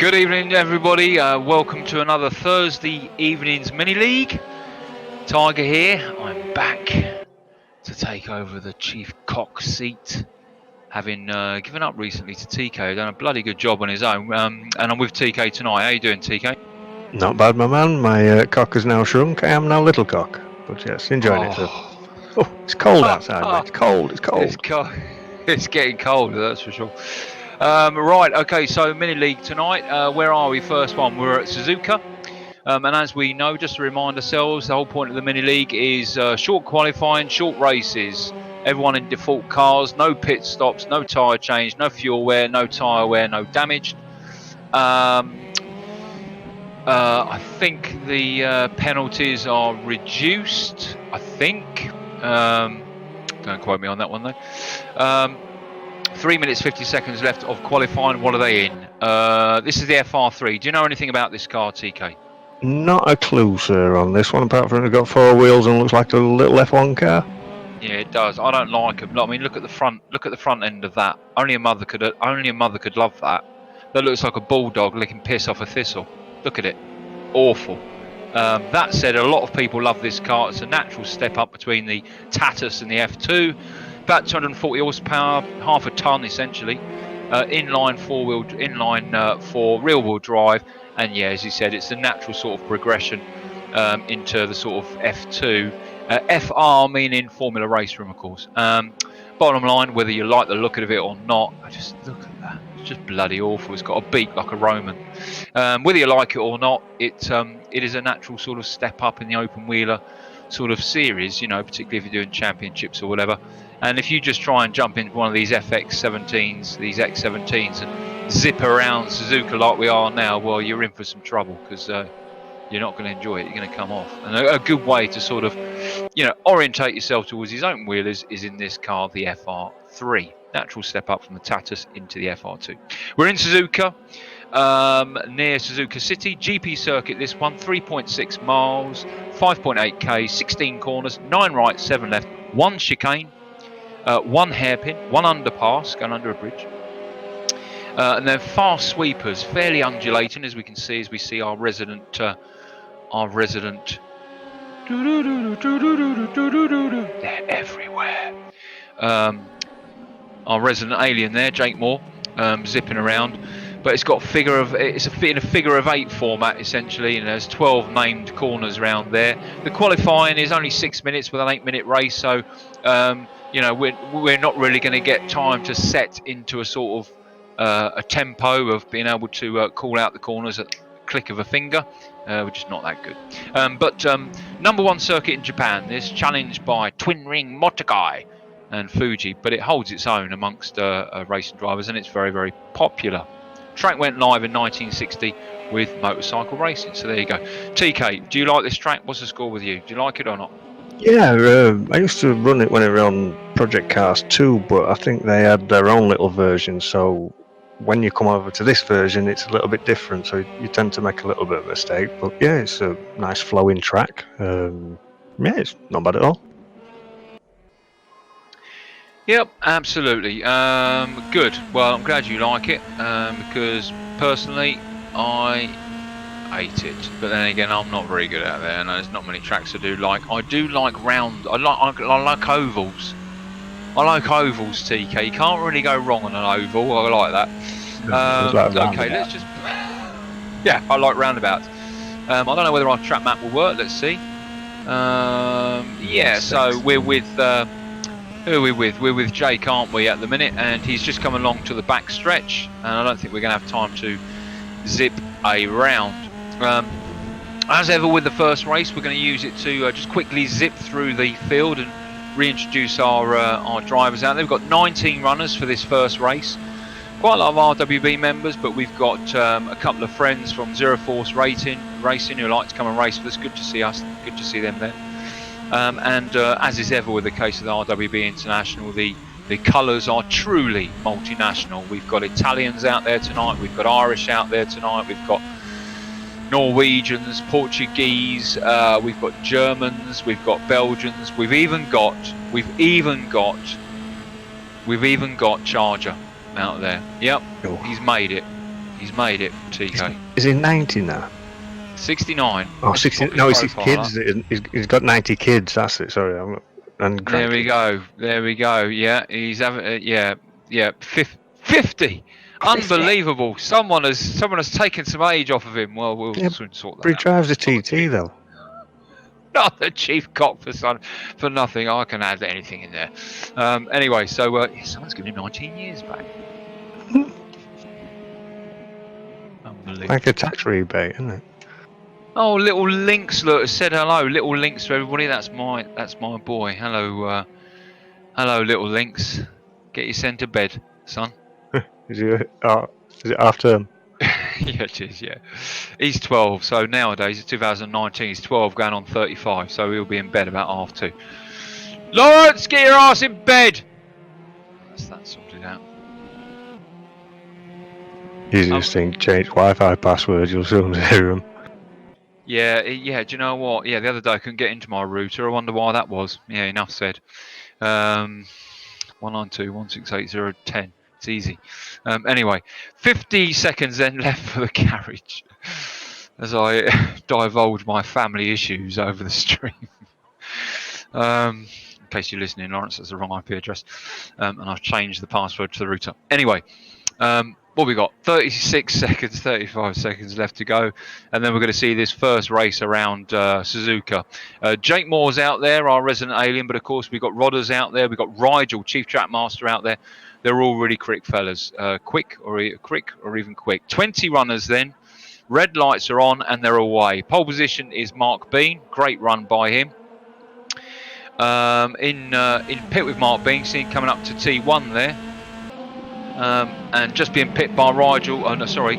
Good evening, everybody. Welcome to another Thursday evening's mini league. Tiger here. I'm back to take over the chief cock seat, having given up recently to TK. Done a bloody good job on his own. And I'm with TK tonight. How you doing, TK? Not bad, my man. My cock has now shrunk. I am now little cock. But yes, enjoying it. Oh, it's cold outside, mate. It's cold. It's cold. It's getting colder, that's for sure. Right, okay, so mini league tonight. Where are we? First one, we're at Suzuka. And as we know, just to remind ourselves, the whole point of the mini league is short qualifying, short races. Everyone in default cars, no pit stops, no tyre change, no fuel wear, no tyre wear, no damage. I think the penalties are reduced. I think. Don't quote me on that one though. 3 minutes 50 seconds left of qualifying. What are they in? This is the FR3. Do you know anything about this car, TK? Not a clue, sir, on this one, apart from it's got four wheels and looks like a little F1 car. Yeah, it does. I don't like them. I mean, look at the front. Look at the front end of that. Only a mother could love that. That looks like a bulldog licking piss off a thistle. Look at it. Awful. That said, a lot of people love this car. It's a natural step up between the Tatus and the F2. About 240 horsepower, half a ton essentially. Inline for rear-wheel drive, and yeah, as you said, it's a natural sort of progression into the sort of F2. FR meaning Formula Race Room, of course. Bottom line, whether you like the look of it or not, I just look at that. It's just bloody awful. It's got a beak like a Roman. Whether you like it or not, it is a natural sort of step up in the open wheeler sort of series, you know, particularly if you're doing championships or whatever. And if you just try and jump into one of these FX17s, these X17s, and zip around Suzuka like we are now, well, you're in for some trouble because you're not going to enjoy it. You're going to come off. And a good way to sort of, you know, orientate yourself towards his own wheelers is in this car, the FR3. Natural step up from the Tatus into the FR2. We're in Suzuka, near Suzuka City. GP circuit, this one, 3.6 miles, 5.8k, 16 corners, 9 right, 7 left, 1 chicane, 1 hairpin, 1 underpass going under a bridge. And then fast sweepers, fairly undulating, as we can see, as we see our resident, they're everywhere. Our resident alien there, Jake Moore, zipping around, but it's got it's in a figure of 8 format essentially, and there's 12 named corners around there. The qualifying is only 6 minutes with an 8-minute race, so you know, we're not really going to get time to set into a sort of a tempo of being able to call out the corners at the click of a finger. We're just not that good. But number 1 circuit in Japan, this challenged by Twin Ring Motokai and Fuji, but it holds its own amongst racing drivers, and it's very, very popular. Track went live in 1960 with motorcycle racing, so there you go. TK, do you like this track? What's the score with you? Do you like it or not? Yeah, I used to run it when it was on Project Cars 2, but I think they had their own little version, so when you come over to this version, it's a little bit different, so you tend to make a little bit of a mistake. But yeah, it's a nice flowing track. Yeah, it's not bad at all. Yep, absolutely. Good. Well, I'm glad you like it, because personally, I hate it. But then again, I'm not very good out there, and there's not many tracks I do like. I do like round. I like ovals. I like ovals, TK. You can't really go wrong on an oval. I like that. Okay, let's just. Yeah, I like roundabouts. I don't know whether our track map will work. Let's see. Yeah, so we're with. Who are we with? We're with Jake, aren't we, at the minute? And he's just come along to the back stretch, and I don't think we're going to have time to zip around. As ever with the first race, we're going to use it to just quickly zip through the field and reintroduce our drivers out there. We've got 19 runners for this first race. Quite a lot of RWB members, but we've got a couple of friends from Zero Force Racing who like to come and race with us. Good to see us. Good to see them there. And as is ever with the case of the RWB International, the colours are truly multinational. We've got Italians out there tonight, we've got Irish out there tonight, we've got Norwegians, Portuguese, we've got Germans, we've got Belgians, we've even got Charger out there. Yep, he's made it. He's made it, TK. Is he 90 now? 69. Oh, Let's 60. pop his No, it's his profile kids. up. He's got 90 kids. That's it. Sorry, and There we grandkids. go. There we go. Yeah, he's having. Yeah. 50. Unbelievable. Someone has taken some age off of him. Well, we'll Yeah, soon sort that but he out. drives a It's not the TT though. Not the chief cock for nothing. I can add anything in there. Anyway, so someone's giving him 19 years back. Unbelievable. Like a tax rebate, isn't it? Oh, little Lynx, look, said hello. Little Lynx to everybody. That's my boy. Hello, hello, little Lynx. Get you sent to bed, son. Is it half term? Yeah, it is. Yeah, he's 12. So nowadays, it's 2019. He's 12, going on 35. So he'll be in bed about 2:30. Lawrence, get your ass in bed. That's that sorted out. Easiest thing, change Wi-Fi passwords. You'll soon hear them. Yeah, yeah. Do you know what? Yeah, the other day I couldn't get into my router. I wonder why that was. Yeah, enough said. 192.168.0.10. It's easy. Anyway, 50 seconds then left for the carriage as I divulge my family issues over the stream. In case you're listening, Lawrence, that's the wrong IP address, and I've changed the password to the router. Anyway, what we got? 36 seconds, 35 seconds left to go, and then we're going to see this first race around Suzuka. Jake Moore's out there, our resident alien, but of course we've got Rodders out there, we've got Rigel, Chief Track Master out there. They're all really quick fellas, quick or even quick. 20 runners then. Red lights are on and they're away. Pole position is Mark Bean. Great run by him. In pit with Mark Bean, seen coming up to T1 there. And just being pipped by Rigel. Oh no, sorry,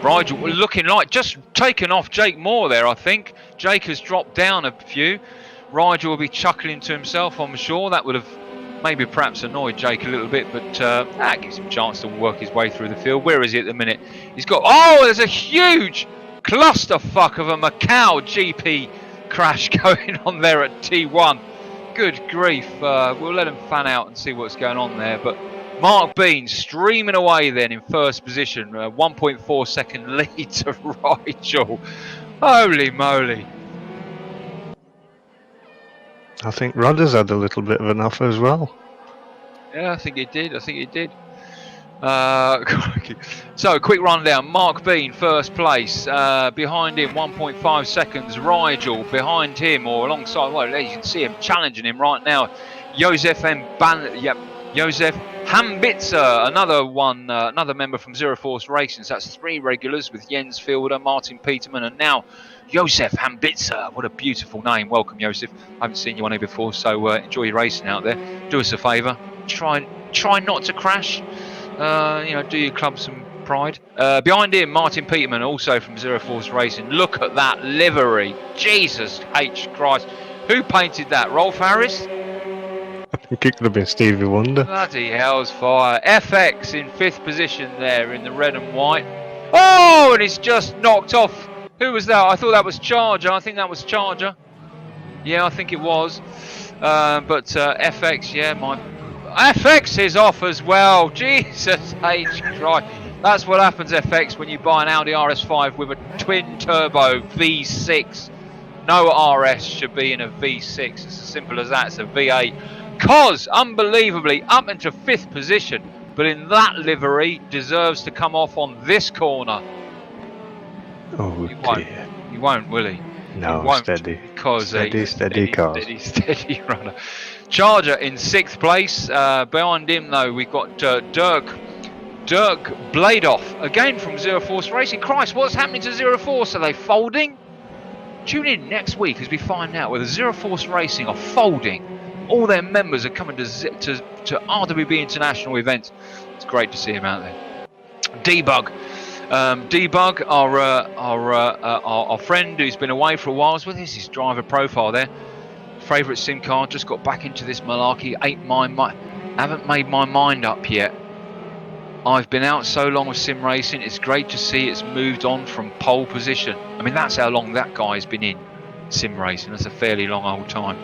Rigel looking like just taken off Jake Moore there. I think Jake has dropped down a few. Rigel will be chuckling to himself, I'm sure. That would have maybe perhaps annoyed Jake a little bit, but that gives him a chance to work his way through the field. Where is he at the minute? He's got. Oh, there's a huge clusterfuck of a Macau GP crash going on there at T1. Good grief. We'll let him fan out and see what's going on there, but. Mark Bean streaming away then in first position, 1.4 second lead to Rigel. Holy moly. I think Rodders had a little bit of an offer as well. Yeah, I think he did. So, quick rundown. Mark Bean, first place. Behind him, 1.5 seconds. Rigel behind him or alongside. Well, you can see him challenging him right now. Josef Hambitzer, another member from Zero Force Racing. So that's 3 regulars with Jens Fielder, Martin Peterman, and now Josef Hambitzer. What a beautiful name. Welcome, Josef. I haven't seen you on here before, so enjoy your racing out there. Do us a favour. Try not to crash. Do your club some pride. Behind him, Martin Peterman, also from Zero Force Racing. Look at that livery. Jesus H. Christ. Who painted that? Rolf Harris? I think it could have been Stevie Wonder. Bloody hell's fire. FX in 5th position there in the red and white. Oh, and it's just knocked off. Who was that? I thought that was Charger. I think that was Charger. Yeah, I think it was. But FX, yeah, my FX is off as well. Jesus H. Christ. That's what happens, FX, when you buy an Audi RS5 with a twin turbo V6. No RS should be in a V6. It's as simple as that. It's a V8. Cos, unbelievably, up into 5th position, but in that livery, deserves to come off on this corner. Oh, dear. He won't, will he? No, he won't, steady. Because Steady cars. Steady runner. Charger in 6th place. Behind him, though, we've got Dirk Bladeoff, again from Zero Force Racing. Christ, what's happening to Zero Force? Are they folding? Tune in next week as we find out whether Zero Force Racing are folding. All their members are coming to RWB international events. It's great to see him out there. Debug, our friend who's been away for a while. With his driver profile there. Favourite sim card. Just got back into this malarkey. Haven't made my mind up yet. I've been out so long with sim racing. It's great to see it's moved on from pole position. I mean, that's how long that guy's been in sim racing. That's a fairly long old time.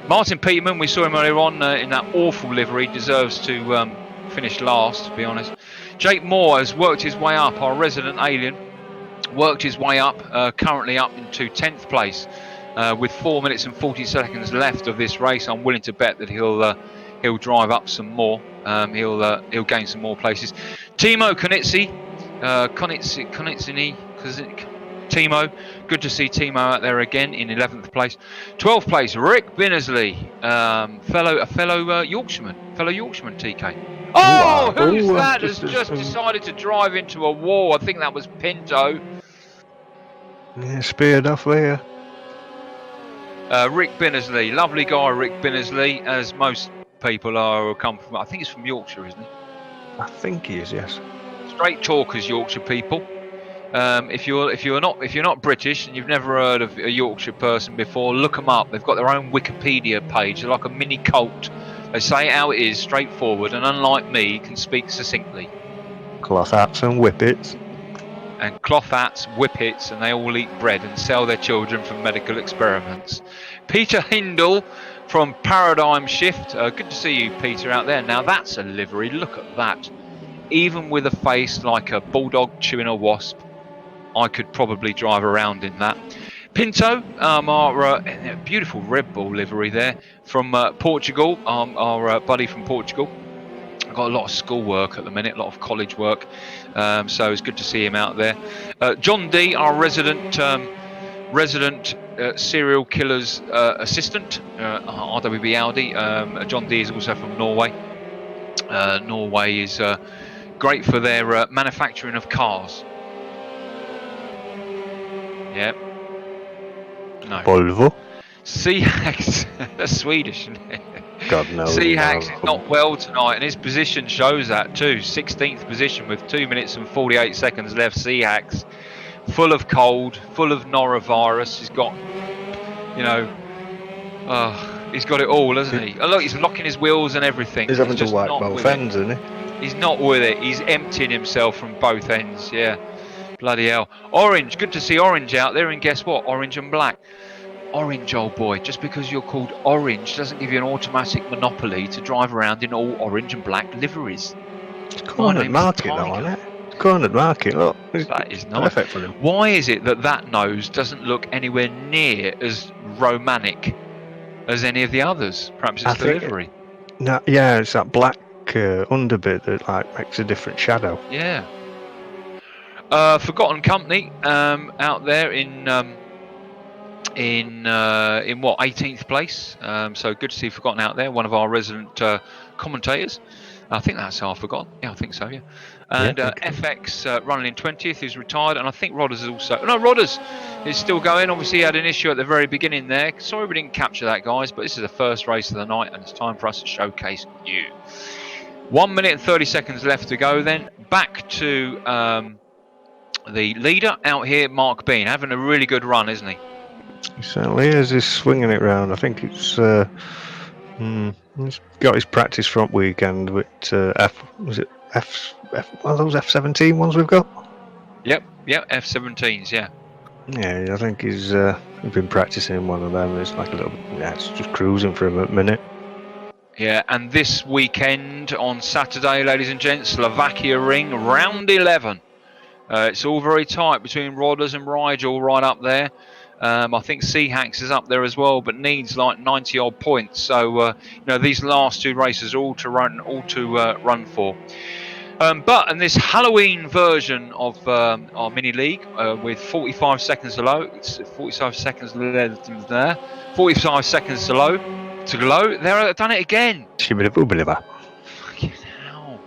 Martin Peterman, we saw him earlier on in that awful livery, deserves to finish last, to be honest. Jake Moore has worked his way up, our resident alien. Worked his way up, currently up into 10th place, with 4 minutes and 40 seconds left of this race. I'm willing to bet that he'll drive up some more. He'll gain some more places. Timo Timo, good to see Timo out there again in 11th place. 12th place, Rick Binnersley, fellow Yorkshireman, TK. Oh, who's that has just decided to drive into a wall? I think that was Pinto. Yeah, speared off there. Rick Binnersley, lovely guy, Rick Binnersley, as most people are come from. I think he's from Yorkshire, isn't he? I think he is, yes. Straight talkers, Yorkshire people. If you're not British and you've never heard of a Yorkshire person before, look them up. They've got their own Wikipedia page. They're like a mini cult. They say it how it is, straightforward, and unlike me, can speak succinctly. Cloth hats and whippets. And cloth hats, whippets, and they all eat bread and sell their children for medical experiments. Peter Hindle from Paradigm Shift. Good to see you, Peter, out there. Now that's a livery. Look at that. Even with a face like a bulldog chewing a wasp, I could probably drive around in that. Pinto, our beautiful Red Bull livery there from Portugal, our buddy from Portugal. I've got a lot of school work at the minute, a lot of college work, so it's good to see him out there. John D, our resident serial killer's assistant, RWB Audi. John D is also from Norway. Norway is great for their manufacturing of cars. Yeah. No. Volvo. Seahacks, that's Swedish, isn't it? God knows. Seahacks is not well tonight, and his position shows that too. 16th position with 2 minutes and 48 seconds left. Seahacks, full of cold, full of norovirus. He's got, he's got it all, hasn't he? Oh, look, he's locking his wheels and everything. He's having to wipe both ends, isn't he? He's not with it. He's emptying himself from both ends. Yeah, bloody hell. Orange, good to see Orange out there, and guess what? Orange and black. Orange, old boy, just because you're called Orange doesn't give you an automatic monopoly to drive around in all orange and black liveries. It's cornered market though, isn't it? It's cornered market, look. That is nice. Perfect for him. Why is it that nose doesn't look anywhere near as romantic as any of the others? Perhaps it's the livery. No, yeah, it's that black underbit that like makes a different shadow. Yeah. Forgotten Company out there in what, 18th place, so good to see Forgotten out there, one of our resident commentators. I think that's our Forgotten. Yeah, I think so. Yeah, and FX running in 20th, who's retired, and I think Rodders is also. No, Rodders is still going. Obviously, he had an issue at the very beginning there. Sorry we didn't capture that, guys, but this is the first race of the night, and it's time for us to showcase you. 1 minute and 30 seconds left to go. Then back to the leader out here, Mark Bean, having a really good run, isn't he? He certainly is. He's swinging it round. I think it's he's got his practice front weekend with one of those F17 ones we've got? Yep, F17s, yeah. Yeah, I think he's been practicing in one of them. It's like a little, it's just cruising for him at the minute. Yeah, and this weekend on Saturday, ladies and gents, Slovakia Ring, round 11. It's all very tight between Rodders and Rigel right up there. I think Seahacks is up there as well, but needs like 90 odd points. So these last two races are all to run for. But in this Halloween version of our mini league, with 45 seconds to go, it's 45 seconds there. 45 seconds to go. They've done it again. Fucking hell!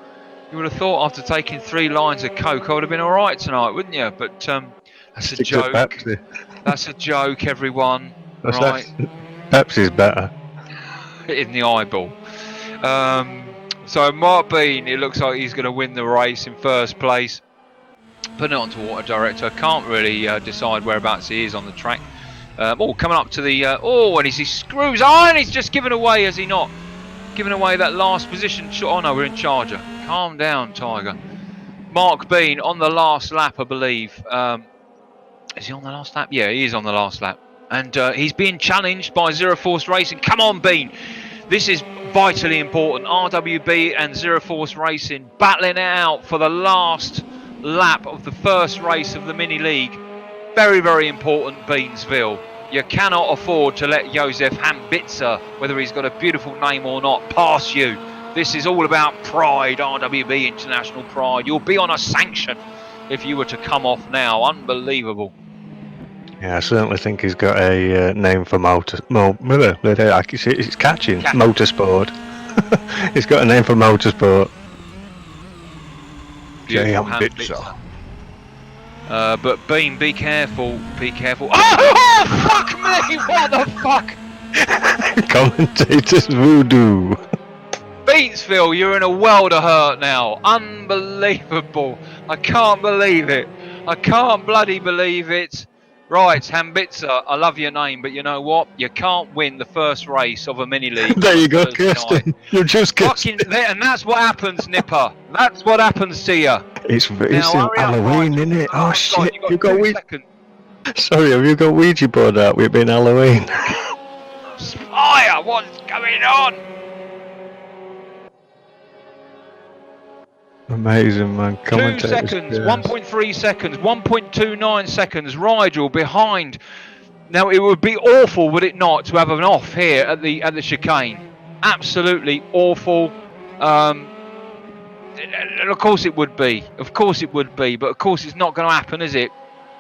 You would have thought after taking 3 lines of coke, I would have been all right tonight, wouldn't you? But that's a joke. That's a joke, everyone. Right? Pepsi's better. In the eyeball. So Mark Bean, it looks like he's going to win the race in first place. Putting it onto Water Director. Can't really decide whereabouts he is on the track. Coming up to the... and he screws on. He's just given away, has he not? Giving away that last position. Oh no, we're in Charger. Calm down, Tiger. Mark Bean on the last lap, I believe. Is he on the last lap? Yeah, he is on the last lap. And he's being challenged by Zero Force Racing. Come on, Bean. This is vitally important. RWB and Zero Force Racing battling it out for the last lap of the first race of the mini league. Very, very important, Beansville. You cannot afford to let Josef Hambitzer, whether he's got a beautiful name or not, pass you. This is all about pride, RWB International pride. You'll be on a sanction if you were to come off now. Unbelievable. Yeah, I certainly think he's got a name for it's catching. Motorsport. He's got a name for motorsport. Beautiful Hambitzer. But Bean, be careful, be careful. Oh, fuck me! What the fuck? Commentators voodoo. Beansville, you're in a world of hurt now. Unbelievable. I can't believe it. I can't bloody believe it. Right, Hambitzer, I love your name, but you know what? You can't win the first race of a mini league. There you go, Kirsten. You just fucking there, and that's what happens, Nipper. That's what happens to you. It's Halloween, isn't it? Oh shit! You got 2 seconds. Sorry, have you got Ouija board out? We've been Halloween. Fire! What's going on? Amazing, man. 2 seconds, 1.3 seconds, 1.29 seconds. Rigel behind. Now it would be awful, would it not, to have an off here at the chicane? Absolutely awful. Of course it would be. Of course it would be. But of course it's not going to happen, is it?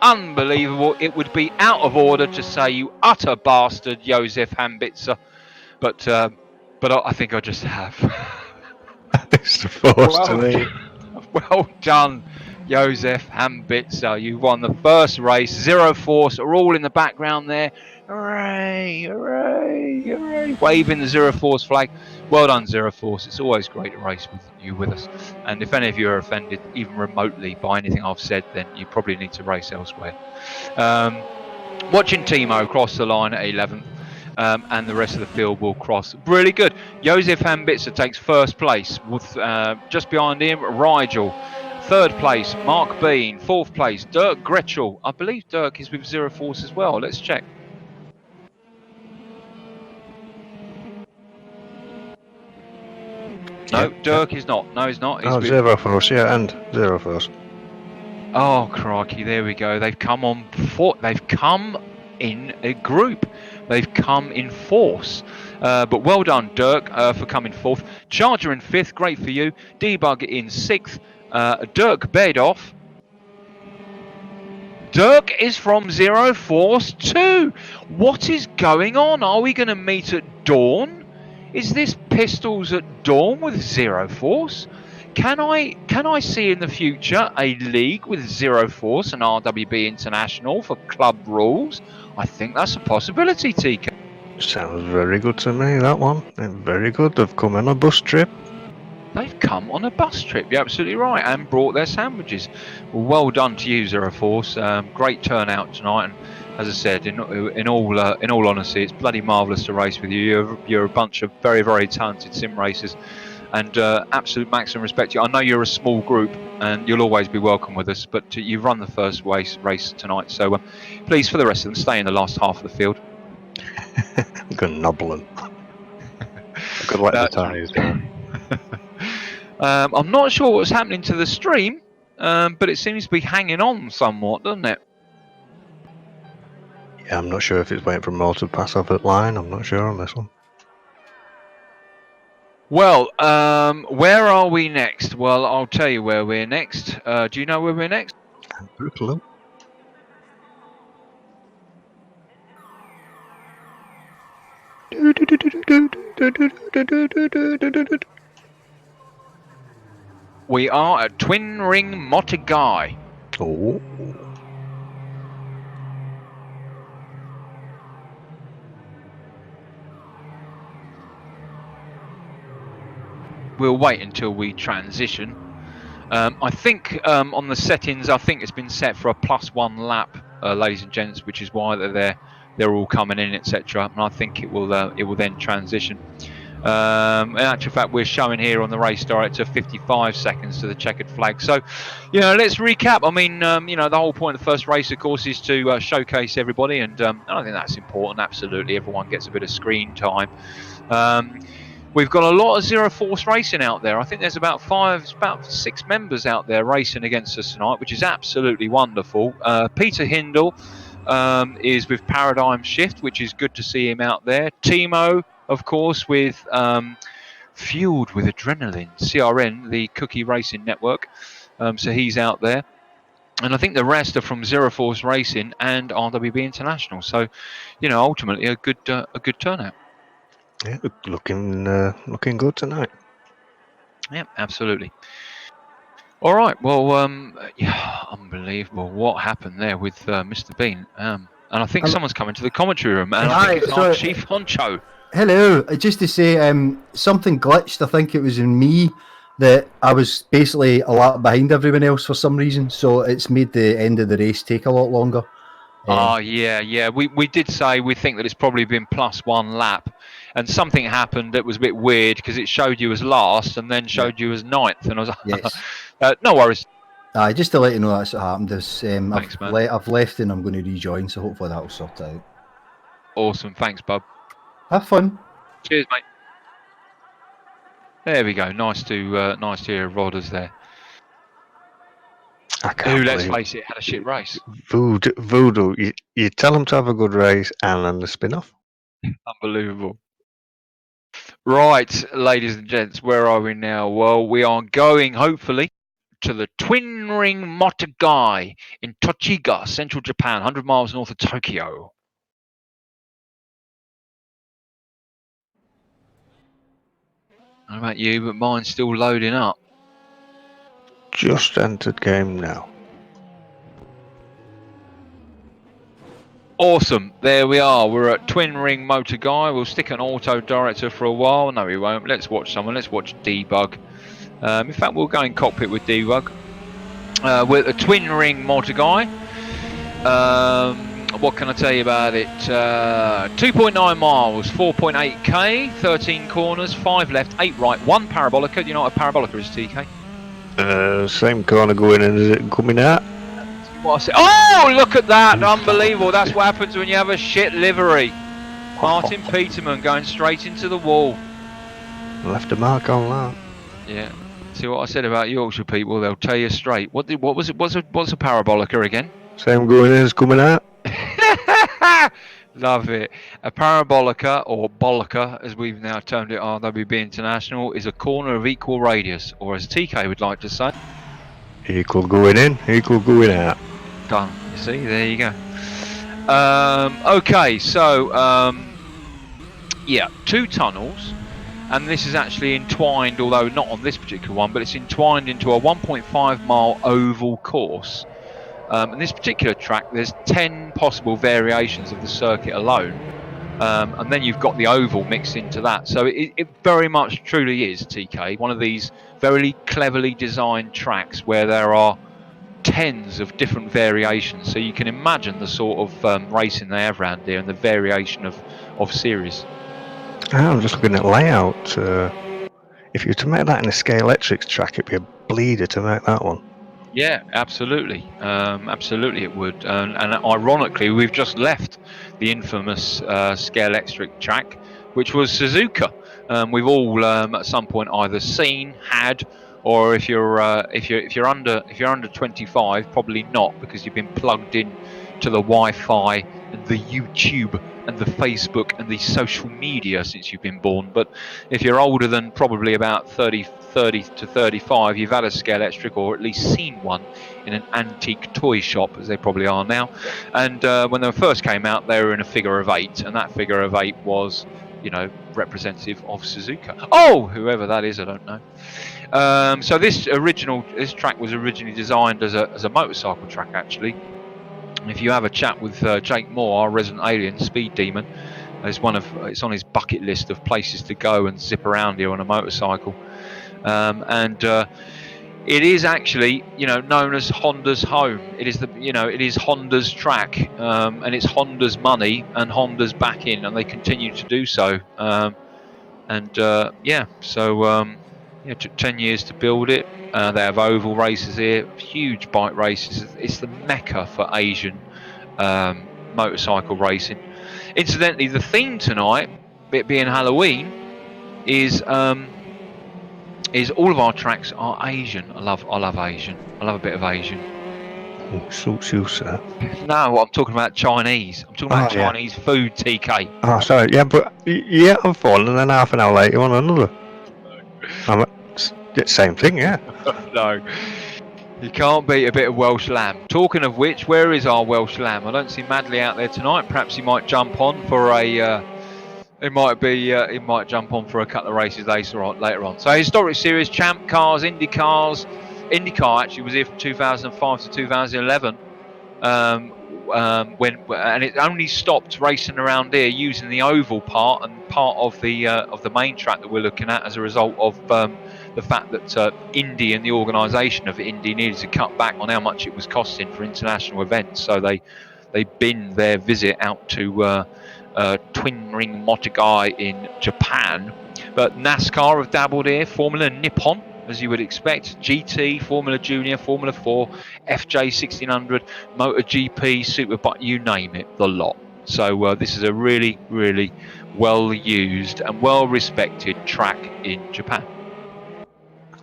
Unbelievable. It would be out of order to say you utter bastard, Josef Hambitzer. But I think I just have. It's the force to me. Well done, Josef Hambitzer. You won the first race. Zero Force are all in the background there. Hooray, hooray, hooray. Waving the Zero Force flag. Well done, Zero Force. It's always great to race with you with us. And if any of you are offended, even remotely, by anything I've said, then you probably need to race elsewhere. Watching Timo cross the line at 11th. And the rest of the field will cross. Really good. Josef Hambitzer takes first place with just behind him Rigel. Third place Mark Bean. Fourth place Dirk Gretschel. I believe Dirk is with Zero Force as well. Let's check. No, Dirk is not. No, he's not. He's with Zero Force, yeah, and Zero Force. Oh crikey! There we go. They've come on. They've come in a group. They've come in force. But well done, Dirk, for coming fourth. Charger in fifth, great for you. Debug in sixth. Dirk Bedoff. Dirk is from Zero Force 2. What is going on? Are we going to meet at dawn? Is this Pistols at dawn with Zero Force? Can I see in the future a league with Zero Force and RWB International for club rules? I think that's a possibility, TK. Sounds very good to me, that one. Very good. They've come on a bus trip. They've come on a bus trip, you're absolutely right, and brought their sandwiches. Well done to you, Zero Force. Great turnout tonight, and as I said, in all honesty, it's bloody marvellous to race with you. You're a bunch of very, very talented sim racers, and absolute maximum respect to you. I know you're a small group, and you'll always be welcome with us, but you've run the first race tonight, so please, for the rest of them, stay in the last half of the field. I'm going to nobble them. I could let the tyres down. I'm not sure what's happening to the stream, but it seems to be hanging on somewhat, doesn't it? Yeah, I'm not sure if it's waiting for Mo to pass off at line. I'm not sure on this one. Well, where are we next? Well, I'll tell you where we're next. Do you know where we're next? Hello. We are at Twin Ring Motigai. Oh. We'll wait until we transition. I think on the settings, I think it's been set for a +1 lap, ladies and gents, which is why they're there. They're all coming in, etc. And I think it will then transition. In actual fact, we're showing here on the race director 55 seconds to the checkered flag. So, let's recap. I mean, the whole point of the first race, of course, is to showcase everybody, and I think that's important. Absolutely, everyone gets a bit of screen time. We've got a lot of Zero Force racing out there. I think there's about 6 members out there racing against us tonight, which is absolutely wonderful. Peter Hindle is with Paradigm Shift, which is good to see him out there. Timo, of course, with Fueled with Adrenaline, CRN, the Cookie Racing Network. So he's out there. And I think the rest are from Zero Force Racing and RWB International. So, ultimately a good turnout. Yeah, looking good tonight. Yeah, absolutely. All right. Well, yeah, unbelievable what happened there with Mr. Bean. And I think someone's coming to the commentary room, and I think it's our Chief Honcho. Hello. Just to say, something glitched. I think it was in me that I was basically a lot behind everyone else for some reason, so it's made the end of the race take a lot longer. Yeah. We did say we think that it's probably been +1 lap, and something happened that was a bit weird because it showed you as last and then showed you as 9th, and I was like, yes. No worries. Just to let you know that's what happened. Thanks, man. I've left and I'm going to rejoin, so hopefully that'll sort it out. Awesome. Thanks, bub. Have fun. Cheers, mate. There we go. Nice to hear Rodders there. Who, let's face it, had a shit race. Voodoo, you tell them to have a good race and then the spin-off. Unbelievable. Right, ladies and gents, where are we now? Well, we are going, hopefully, to the Twin Ring Motogai in Tochiga, central Japan, 100 miles north of Tokyo. I don't know about you, but mine's still loading up. Just entered game now. Awesome, there we are. We're at Twin Ring Motogai. We'll stick an auto director for a while. No, we won't. Let's watch someone. Let's watch Debug. In fact, we'll go in cockpit with Debug. We're at the Twin Ring Motogai. What can I tell you about it? 2.9 miles, 4.8k, 13 corners, 5 left, 8 right, 1 parabolica. Do you know what a parabolica is, TK? Same corner going in as it coming out. What I said. Oh, look at that! Unbelievable. That's what happens when you have a shit livery. Martin Peterman going straight into the wall. Left a mark on that. Yeah. See what I said about Yorkshire people? They'll tell you straight. What was it? What's a parabolica again? Same going in as coming out. Love it. A parabolica, or bolica, as we've now termed it, RWB International, is a corner of equal radius, or as TK would like to say, equal going in, equal going out. Done. You see, there you go. Okay, so yeah, 2 tunnels, and this is actually entwined, although not on this particular one, but it's entwined into a 1.5 mile oval course. In this particular track, there's 10 possible variations of the circuit alone, and then you've got the oval mixed into that. So it very much truly is, TK, one of these very cleverly designed tracks where there are tens of different variations. So you can imagine the sort of racing they have around here and the variation of series. I'm just looking at layout. If you were to make that in a scale electrics track, it'd be a bleeder to make that one. Yeah, absolutely. Absolutely it would. And ironically, we've just left the infamous scale electric track, which was Suzuka. We've all at some point either seen, had, or if you're under 25, probably not, because you've been plugged in to the Wi-Fi and the YouTube and the Facebook and the social media since you've been born. But if you're older than probably about 30 to 35, you've had a scale electric, or at least seen one in an antique toy shop, as they probably are now. And when they first came out, they were in a figure of 8, and that figure of 8 was, representative of Suzuka. Oh, whoever that is, I don't know. So this track was originally designed as a motorcycle track, actually. If you have a chat with Jake Moore, our resident alien speed demon, it's on his bucket list of places to go and zip around here on a motorcycle. And it is actually, known as Honda's home. It is it is Honda's track, and it's Honda's money and Honda's backing, and they continue to do so. It took 10 years to build it. They have oval races here, huge bike races. It's the mecca for Asian motorcycle racing. Incidentally, the theme tonight, it being Halloween, is all of our tracks are Asian. I love Asian. I love a bit of Asian. Oh, suits you, sir. No, I'm talking about Chinese. I'm talking about Oh, yeah. Chinese food, TK. Oh, sorry. Yeah, but yeah, I'm falling, and then half an hour later, you want another. Same thing, yeah. No, you can't beat a bit of Welsh lamb. Talking of which, where is our Welsh lamb? I don't see Madley out there tonight. Perhaps he might jump on for a. He might jump on for a couple of races later on. So historic series, champ cars, Indy cars. IndyCar actually was here from 2005 to 2011. And it only stopped racing around here using the oval part and part of the main track that we're looking at as a result of the fact that Indy and the organisation of Indy needed to cut back on how much it was costing for international events. So they binned their visit out to Twin Ring Motogai in Japan. But NASCAR have dabbled here, Formula Nippon, as you would expect, GT, Formula Junior, Formula 4, FJ 1600, MotoGP, Superbike, you name it, the lot. So this is a really, really well used and well respected track in Japan.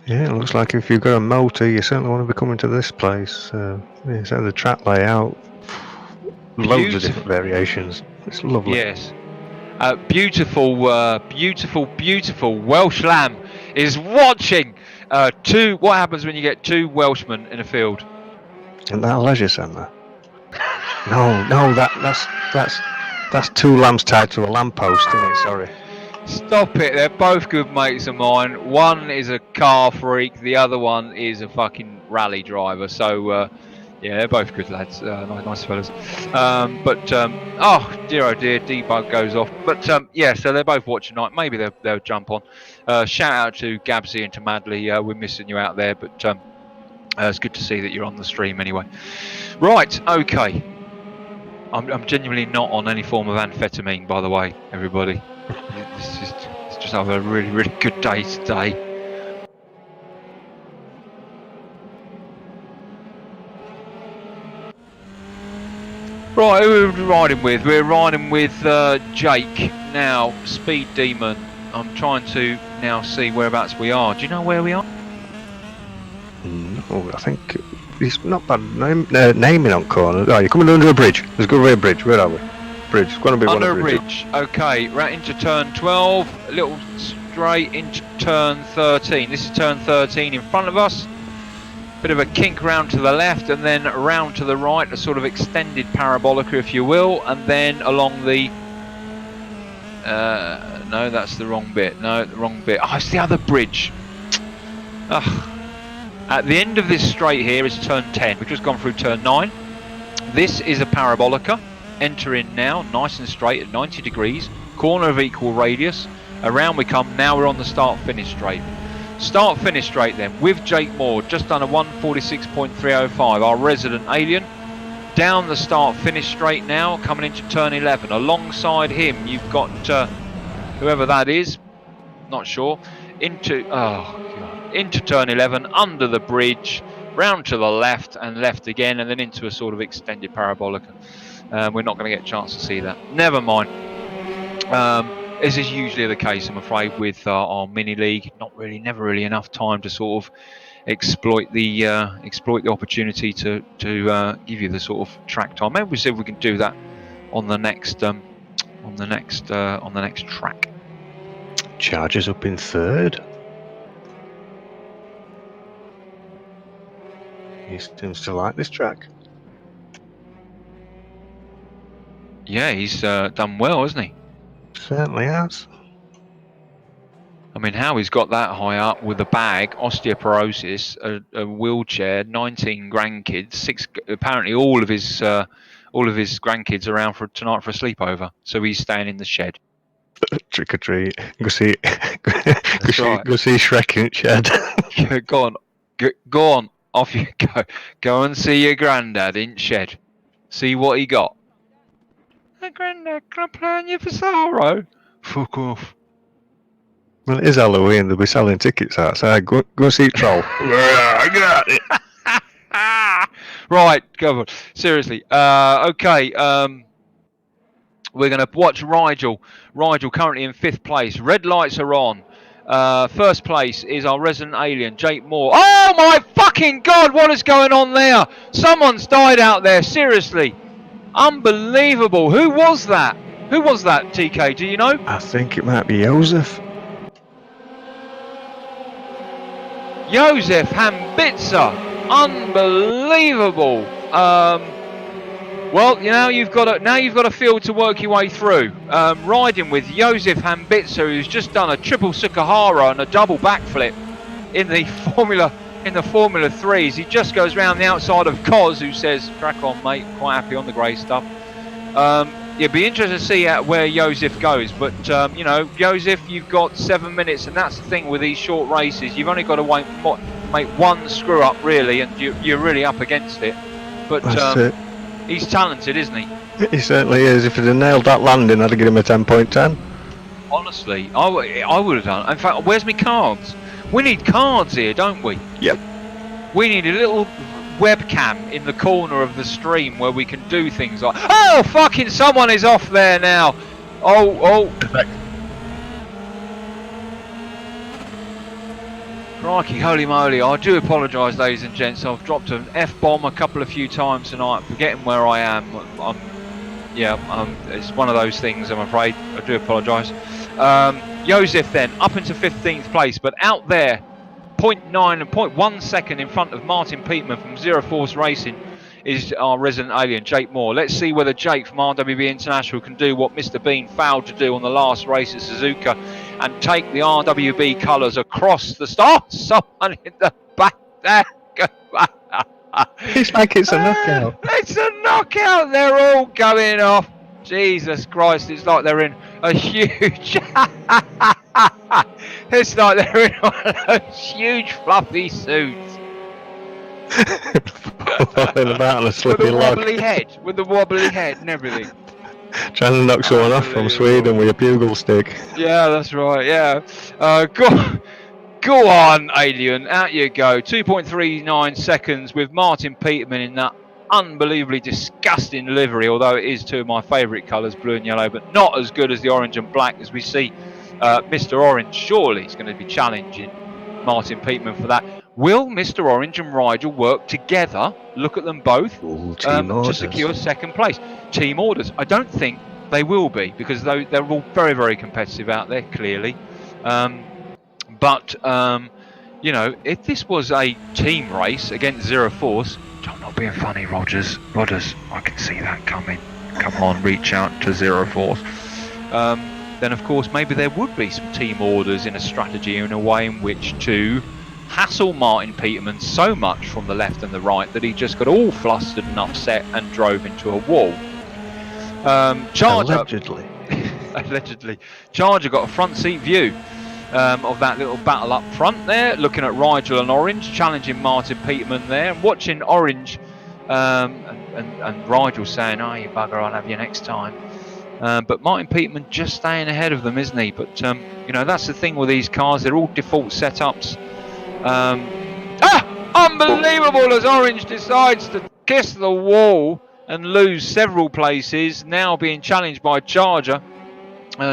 Yeah, it looks like if you've got a motor, you certainly want to be coming to this place. So the track layout, loads of different variations. It's lovely. Yes. Beautiful Welsh lamb is watching. What happens when you get two Welshmen in a field? Isn't that a leisure centre? No, that's two lambs tied to a lamppost, isn't it? Sorry. Stop it, they're both good mates of mine. One is a car freak, the other one is a fucking rally driver. So yeah, they're both good lads, nice fellas. Oh dear, debug goes off. But yeah, so they're both watching tonight. Maybe they'll jump on. Shout out to Gabsy and to Madley. We're missing you out there, but it's good to see that you're on the stream anyway. Right, okay. I'm genuinely not on any form of amphetamine, by the way, everybody. It's just have a really, really good day today. Right, who are we riding with? We're riding with Jake now, Speed Demon. I'm trying to now see whereabouts we are. Do you know where we are? No, I think it's not bad naming on corners. Oh, you're coming under a bridge. There's going to be a bridge. Where are we? Bridge. It's going to be under one a bridge. Okay, right into turn 12. A little straight into turn 13. This is turn 13 in front of us. Bit of a kink round to the left and then round to the right, a sort of extended parabolica, if you will, and then along the. No, that's the wrong bit. No, the wrong bit. Oh, it's the other bridge. Ugh. At the end of this straight here is turn 10. We've just gone through turn 9. This is a parabolica. Enter in now, nice and straight at 90 degrees. Corner of equal radius. Around we come. Now we're on the start-finish straight. Start-finish straight then, with Jake Moore, just done a 146.305, our resident alien. Down the start-finish straight now, coming into turn 11. Alongside him, you've got whoever that is, not sure, into turn 11, under the bridge, round to the left and left again, and then into a sort of extended parabolica. We're not going to get a chance to see that. Never mind. As is usually the case, I'm afraid, with our mini league, never really enough time to sort of exploit the opportunity to give you the sort of track time. Maybe we'll see if we can do that on the next track. Chargers up in third. He seems to like this track. Yeah, he's done well, hasn't he? Certainly has. I mean, how he's got that high up with a bag, osteoporosis, a wheelchair, 19 grandkids, apparently all of his grandkids are around for tonight for a sleepover, so he's staying in the shed. Trick or treat. Go see Right. Go see Shrek in shed. Go on, off you go. Go and see your granddad in shed. See what he got. Hey, granddad, can I play on your Vasaro? Fuck off. Well, it is Halloween. They'll be selling tickets outside. Go see Troll. I got it. Right, come on. Seriously. Okay. We're going to watch Rigel. Rigel currently in 5th place. Red lights are on. First place is our resident alien, Jake Moore. Oh my fucking god, what is going on there? Someone's died out there, seriously. Unbelievable. Who was that? Who was that, TK? Do you know? I think it might be Joseph. Joseph Hambitsa. Unbelievable. Well, you've got a field to work your way through. Riding with Joseph Hambitsa, who's just done a triple Sukahara and a double backflip in the Formula 3s. He just goes round the outside of Koz, who says, "Crack on, mate. Quite happy on the grey stuff." It'd be interesting to see where Joseph goes, but Joseph, you've got 7 minutes, and that's the thing with these short races. You've only got to make one screw up, really, and you're really up against it. But he's talented, isn't he? He certainly is. If he'd have nailed that landing, I'd have given him a 10.10. Honestly, I would have done. In fact, where's my cards? We need cards here, don't we? Yep. We need a little webcam in the corner of the stream where we can do things like, oh fucking someone is off there now. Oh crikey, holy moly. I do apologise, ladies and gents. I've dropped an F-bomb a few times tonight, forgetting where I am. It's one of those things, I'm afraid. I do apologise. Joseph then up into 15th place, but out there 0.9 and 0.1 second in front of Martin Peatman from Zero Force Racing is our resident alien, Jake Moore. Let's see whether Jake from RWB International can do what Mr. Bean failed to do on the last race at Suzuka and take the RWB colours across the start. Someone in the back there. It's like it's a knockout. It's a knockout. They're all going off. Jesus Christ, it's like they're in a huge... It's like they're in one of those huge fluffy suits. About a With the wobbly head and everything. Trying to knock someone off from Sweden with a bugle stick. Yeah, that's right, yeah. Go on, alien, out you go. 2.39 seconds with Martin Peterman in that unbelievably disgusting livery, although it is two of my favourite colours, blue and yellow, but not as good as the orange and black as we see Mr. Orange. Surely he's going to be challenging Martin Peatman for that. Will Mr. Orange and Rigel work together? Look at them both to secure second place. Team orders. I don't think they will be, because they're all very, very competitive out there, clearly. But if this was a team race against Zero Force, I'm not being funny, Rodders, I can see that coming. Come on, reach out to Zero Force. Then of course maybe there would be some team orders in a strategy, in a way in which to hassle Martin Peterman so much from the left and the right that he just got all flustered and upset and drove into a wall. Charger, allegedly, Charger got a front seat view of that little battle up front there, looking at Rigel and Orange, challenging Martin Peterman there, and watching Orange and Rigel saying, "Oh, you bugger, I'll have you next time." But Martin Peterman just staying ahead of them, isn't he? But that's the thing with these cars; they're all default setups. Unbelievable as Orange decides to kiss the wall and lose several places. Now being challenged by Charger.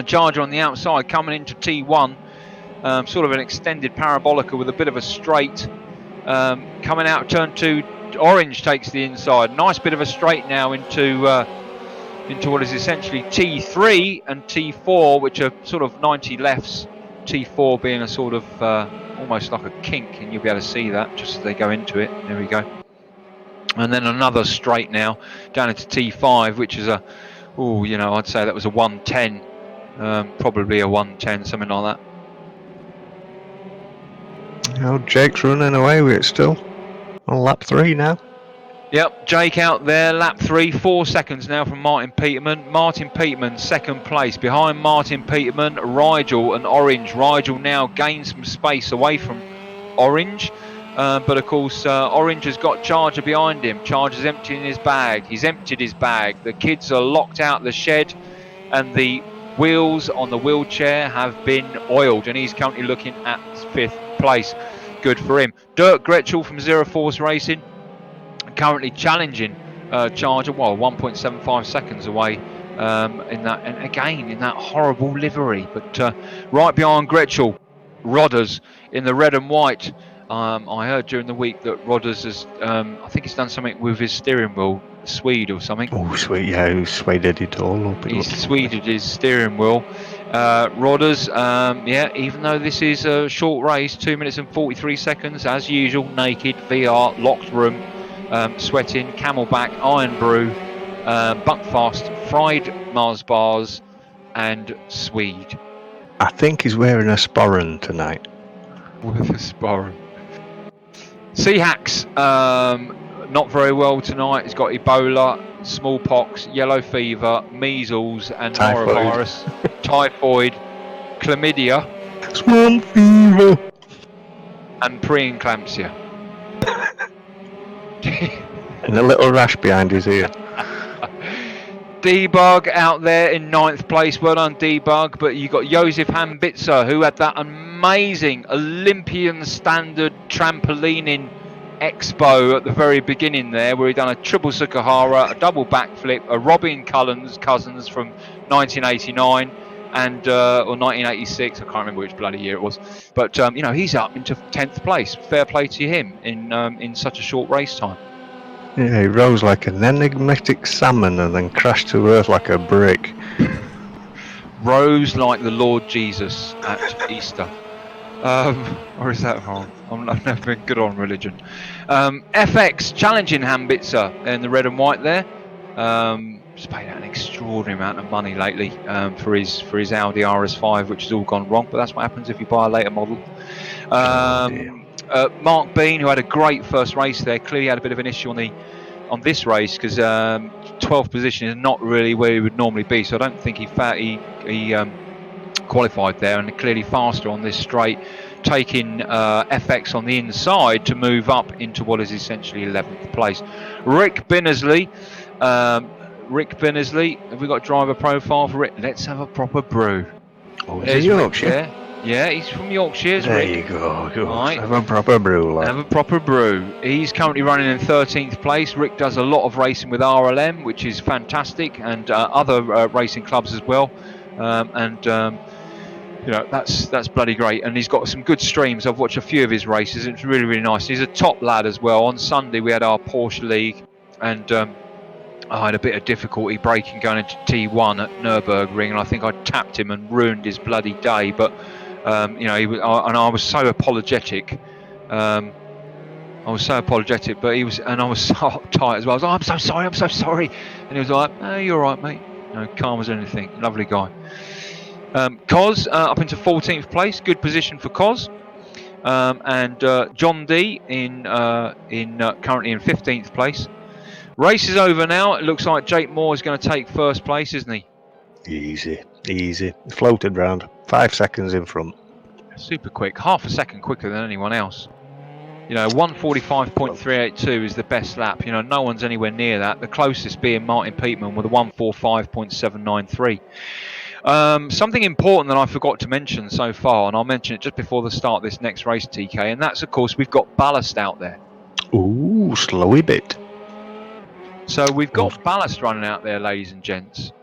Charger on the outside coming into T1. Sort of an extended parabolica with a bit of a straight. Coming out of turn 2, Orange takes the inside. Nice bit of a straight now into what is essentially T3 and T4, which are sort of 90 lefts. T4 being a sort of almost like a kink, and you'll be able to see that just as they go into it. There we go. And then another straight now down into T5, which is I'd say that was a 110, probably a 110, something like that. Now Jake's running away with it still. On lap 3 now. Yep, Jake out there, lap 3, 4 seconds now from Martin Peterman. Martin Peterman, second place. Behind Martin Peterman, Rigel and Orange. Rigel now gains some space away from Orange. But of course, Orange has got Charger behind him. Charger's emptying his bag. He's emptied his bag. The kids are locked out the shed, and the wheels on the wheelchair have been oiled, and he's currently looking at 5th place. Good for him. Dirk Gretschel from Zero Force Racing currently challenging Charger, 1.75 seconds away in that, and again in that horrible livery. But right behind Gretschel, Rodders in the red and white. I heard during the week that Rodders has, I think he's done something with his steering wheel, Swede or something. Oh, sweet, yeah, he swayed it all up. He's Sweded his steering wheel. Rodders, yeah, even though this is a short race, 2 minutes and 43 seconds, as usual, naked, VR, locked room, sweating, camelback, iron brew, Buckfast, fried Mars bars, and Swede. I think he's wearing a sporran tonight. With a sporran. Seahacks, not very well tonight. He's got Ebola, smallpox, yellow fever, measles, and Typhoid. norovirus, typhoid, chlamydia, Swamp fever. and preeclampsia. And a little rash behind his ear. Debug out there in 9th place. Well done, Debug. But you got Josef Hambitzer, who had that amazing Olympian standard trampolining expo at the very beginning there, where he done a triple Sukahara, a double backflip, a Robin Cousins from 1989 and or 1986. I can't remember which bloody year it was. But you know, he's up into 10th place. Fair play to him in such a short race time. Yeah, he rose like an enigmatic salmon and then crashed to earth like a brick. Rose like the Lord Jesus at Easter. Or is that wrong? I've never been good on religion. FX challenging Hambitzer in the red and white there. He's paid out an extraordinary amount of money lately for his Audi RS5, which has all gone wrong. But that's what happens if you buy a later model. Mark Bean, who had a great first race there, clearly had a bit of an issue on this race because 12th position is not really where he would normally be. So I don't think he qualified there, and clearly faster on this straight, taking FX on the inside to move up into what is essentially 11th place. Rick Binnersley, have we got driver profile for Rick? Let's have a proper brew. Oh, is he Yorkshire? Yeah, he's from Yorkshire. There Rick. you go. Right. Have a proper brew, lad. Have a proper brew. He's currently running in 13th place. Rick does a lot of racing with RLM, which is fantastic, and other racing clubs as well. You know, that's bloody great. And he's got some good streams. I've watched a few of his races. It's really, really nice. He's a top lad as well. On Sunday we had our Porsche League, and I had a bit of difficulty braking going into T1 at Nürburgring, and I think I tapped him and ruined his bloody day. But you know, I was so apologetic. But he was, and I was so uptight as well. I was like, I'm so sorry. And he was like, "Oh, you're all right, mate. You know, calm as anything. Lovely guy." Cos up into 14th place, good position for Cos. And John D currently in 15th place. Race is over now. It looks like Jake Moore is going to take first place, isn't he? Easy. Floated round. 5 seconds in front. Super quick, half a second quicker than anyone else. You know, 1:45.382 is the best lap. You know, no one's anywhere near that. The closest being Martin Peatman with a 1:45.793. Something important that I forgot to mention so far, and I'll mention it just before the start of this next race, TK, and that's, of course, we've got Ballast out there. Ooh, slowy bit. So we've got Ballast running out there, ladies and gents.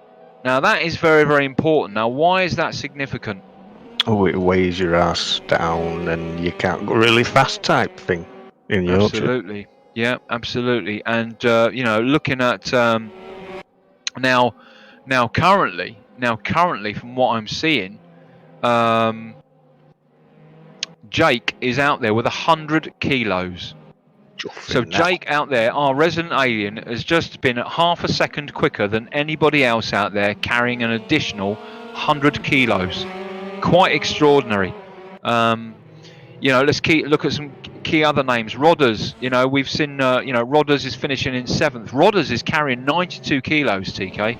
Now, that is very, very important. Now, why is that significant? Oh, it weighs your ass down and you can't go really fast type thing in Yorkshire. Absolutely. Yeah, absolutely. And, you know, looking at now currently, from what I'm seeing, Jake is out there with 100 kilos. So Jake out there, our resident alien, has just been at half a second quicker than anybody else out there, carrying an additional 100 kilos. Quite extraordinary. You know, let's look at some key other names. Rodders, you know, we've seen, you know, Rodders is finishing in 7th. Rodders is carrying 92 kilos, TK.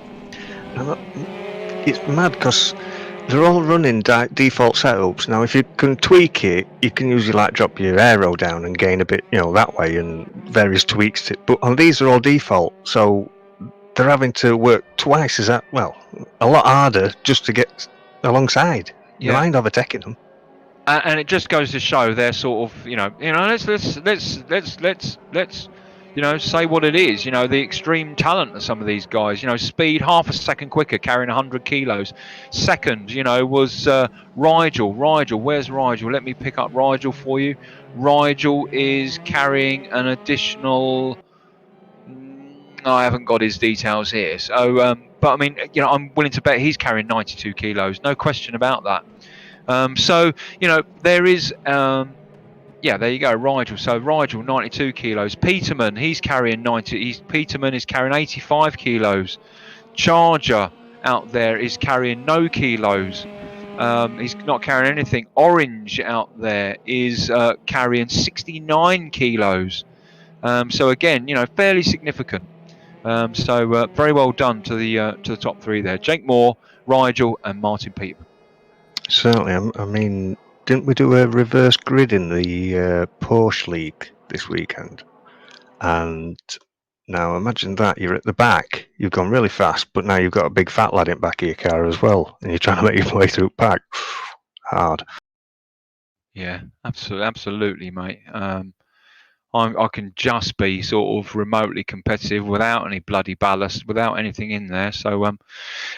It's mad because they're all running default setups. Now, if you can tweak it, you can usually like drop your aero down and gain a bit, you know, that way, and various tweaks to it. But these are all default, so they're having to work twice as that, well, a lot harder just to get alongside. You mind overtaking them. And it just goes to show they're sort of, you know, let's You know, say what it is. You know, the extreme talent of some of these guys. You know, speed half a second quicker, carrying 100 kilos. Second, you know, was Rigel. Rigel, where's Rigel? Let me pick up Rigel for you. Rigel is carrying an additional. I haven't got his details here. So, but I mean, you know, I'm willing to bet he's carrying 92 kilos. No question about that. So, you know, there is. Yeah, there you go, Rigel. So Rigel, 92 kilos. Peterman, he's carrying 90. Peterman is carrying 85 kilos. Charger out there is carrying no kilos. He's not carrying anything. Orange out there is carrying 69 kilos. So again, you know, fairly significant. So very well done to the top three there: Jake Moore, Rigel, and Martin Peterman. Certainly. I mean, didn't we do a reverse grid in the Porsche League this weekend? And now imagine that you're at the back, you've gone really fast, but now you've got a big fat lad in back of your car as well, and you're trying to make your way through pack. Hard. Yeah, absolutely, mate. I can just be sort of remotely competitive without any bloody ballast, without anything in there. So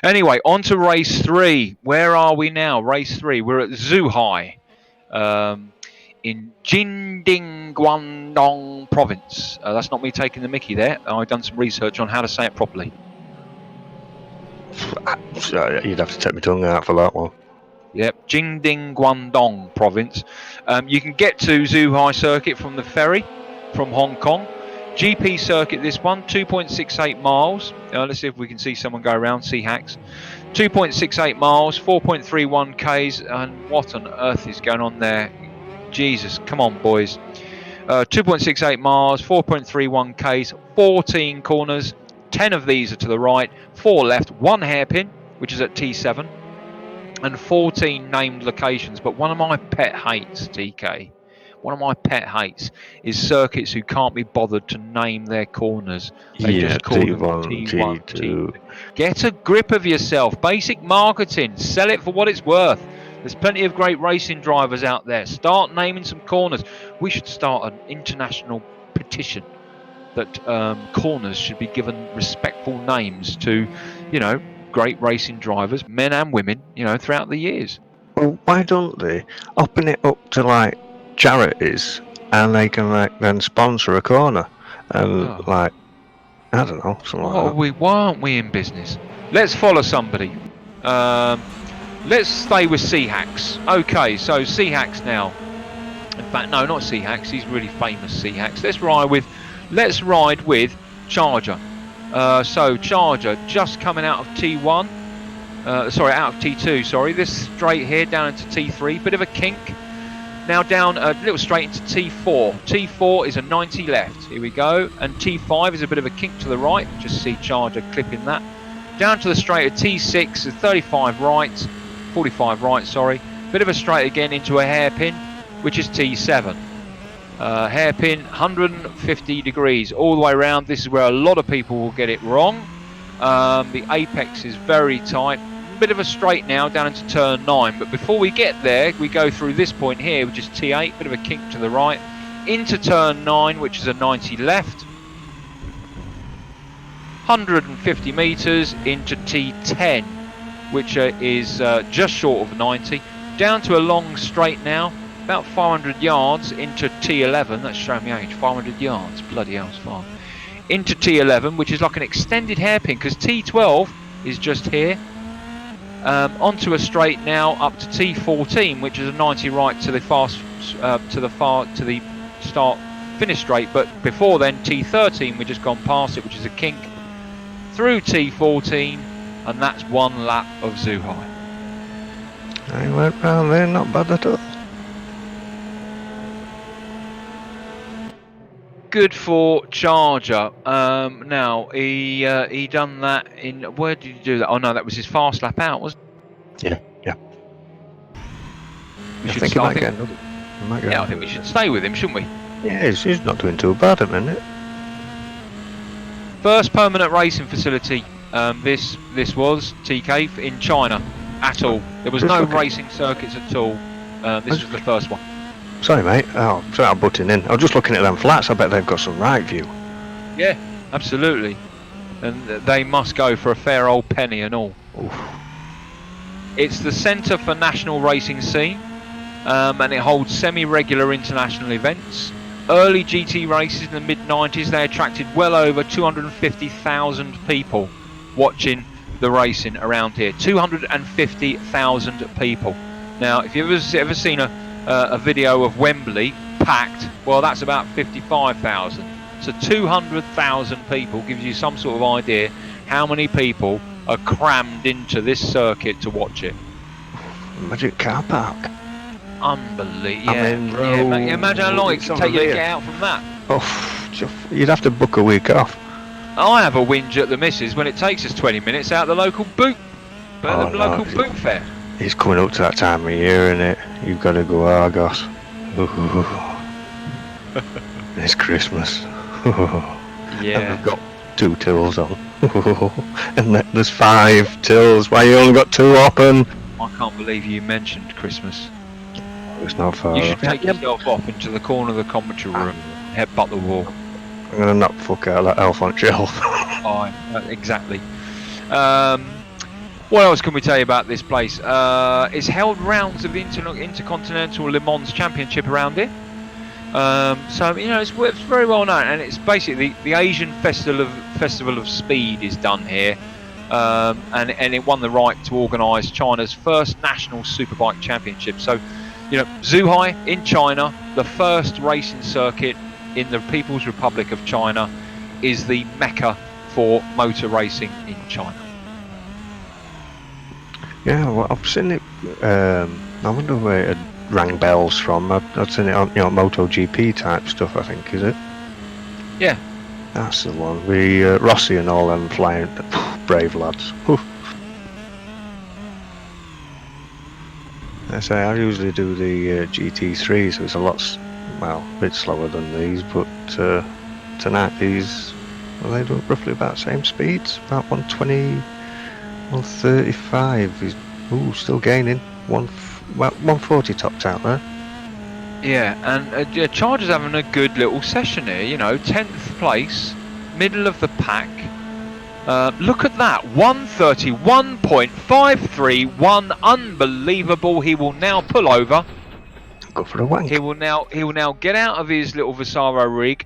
anyway, on to race 3. Where are we now? Race 3. We're at Zhuhai, in Jingding, Guangdong province. That's not me taking the mickey there. I've done some research on how to say it properly. You'd have to take my tongue out for that one. Yep, Jingding, Guangdong province. You can get to Zhuhai circuit from the ferry from Hong Kong. GP circuit, this one, 2.68 miles. Let's see if we can see someone go around, see hacks. 2.68 miles, 4.31 Ks, and what on earth is going on there? Jesus, come on, boys. 2.68 miles, 4.31 Ks, 14 corners. 10 of these are to the right, 4 left, 1 hairpin, which is at T7, and 14 named locations. But one of my pet hates, TK, one of my pet hates is circuits who can't be bothered to name their corners. They just call them T1, T2. Get a grip of yourself. Basic marketing. Sell it for what it's worth. There's plenty of great racing drivers out there. Start naming some corners. We should start an international petition that corners should be given respectful names to, you know, great racing drivers, men and women, you know, throughout the years. Well, why don't they open it up to like charities, and they can like then sponsor a corner, and like, I don't know, something like that. Why aren't we in business? Let's follow somebody. Let's stay with C-Hacks. Okay, so C-Hacks now. In fact, no, not C-Hacks. He's really famous C-Hacks. Let's ride with Charger. So Charger just coming out of T1. Out of T2. Sorry, this straight here down into T3. Bit of a kink. Now down a little straight into T4. T4 is a 90 left. Here we go. And T5 is a bit of a kink to the right. Just see Charger clipping that. Down to the straight at T6 is 35 right. 45 right, sorry. Bit of a straight again into a hairpin, which is T7. Hairpin, 150 degrees all the way around. This is where a lot of people will get it wrong. The apex is very tight. Bit of a straight now down into turn 9, but before we get there, we go through this point here, which is T8, bit of a kink to the right, into turn 9, which is a 90 left. 150 metres into T10, which is just short of 90. Down to a long straight now, about 500 yards into T11. That's showing me age. 500 yards, bloody hell, it's far. Into T11, which is like an extended hairpin, because T12 is just here. Onto a straight now up to T14, which is a 90 right to the start finish straight. But before then, T13, we've just gone past it, which is a kink. Through T14, and that's 1 lap of Zhuhai. I went round there, not bad at all. Good for Charger. Now he done that in, where did he do that? Oh no, that was his fast lap out, wasn't it? Yeah. I think we should stay with him, shouldn't we? Yeah, he's not doing too bad at the minute. First permanent racing facility. This was TK in China at all. There was no racing circuits at all. This was the first one. Sorry, mate. Oh, sorry, I'm butting in. I was just looking at them flats. I bet they've got some right view. Yeah, absolutely. And they must go for a fair old penny and all. Oof. It's the centre for national racing scene, and it holds semi-regular international events. Early GT races in the mid-90s, they attracted well over 250,000 people watching the racing around here. 250,000 people. Now, if you've ever seen a video of Wembley packed, well, that's about 55,000. So 200,000 people gives you some sort of idea how many people are crammed into this circuit to watch it. Magic car park. Unbelievable. I mean, Imagine how long it could take you to get out from that. Oh, you'd have to book a week off. I have a whinge at the missus when it takes us 20 minutes out the local boot boot fair. It's coming up to that time of year, isn't it? You've got to go Argos. It's Christmas. Yeah. And we've got 2 tills on. And there's 5 tills. Why you only got 2 open? I can't believe you mentioned Christmas. It's not far. You should take yourself off into the corner of the commentary room, headbutt the wall. I'm gonna knock the fuck out of that elf on shelf. Fine, exactly. What else can we tell you about this place? It's held rounds of the Intercontinental Le Mans Championship around here. So you know it's very well known, and it's basically the Asian Festival of Speed is done here, and it won the right to organise China's first national superbike championship. So, you know, Zhuhai in China, the first racing circuit in the People's Republic of China, is the mecca for motor racing in China. Yeah, well, I've seen it. I wonder where it rang bells from. I've seen it on, MotoGP type stuff, I think, is it? Yeah. That's the one. We Rossi and all them flying. Brave lads. Whew. I say I usually do the GT3, so it's a bit slower than these. But tonight these, they do roughly about the same speeds, about 120, 135. He's still gaining 140 topped out there. Yeah, and Charger's having a good little session here. You know, 10th place, middle of the pack. Look at that, 131.531, unbelievable. He will now pull over. Go for a wank. He will now get out of his little Vasaro rig.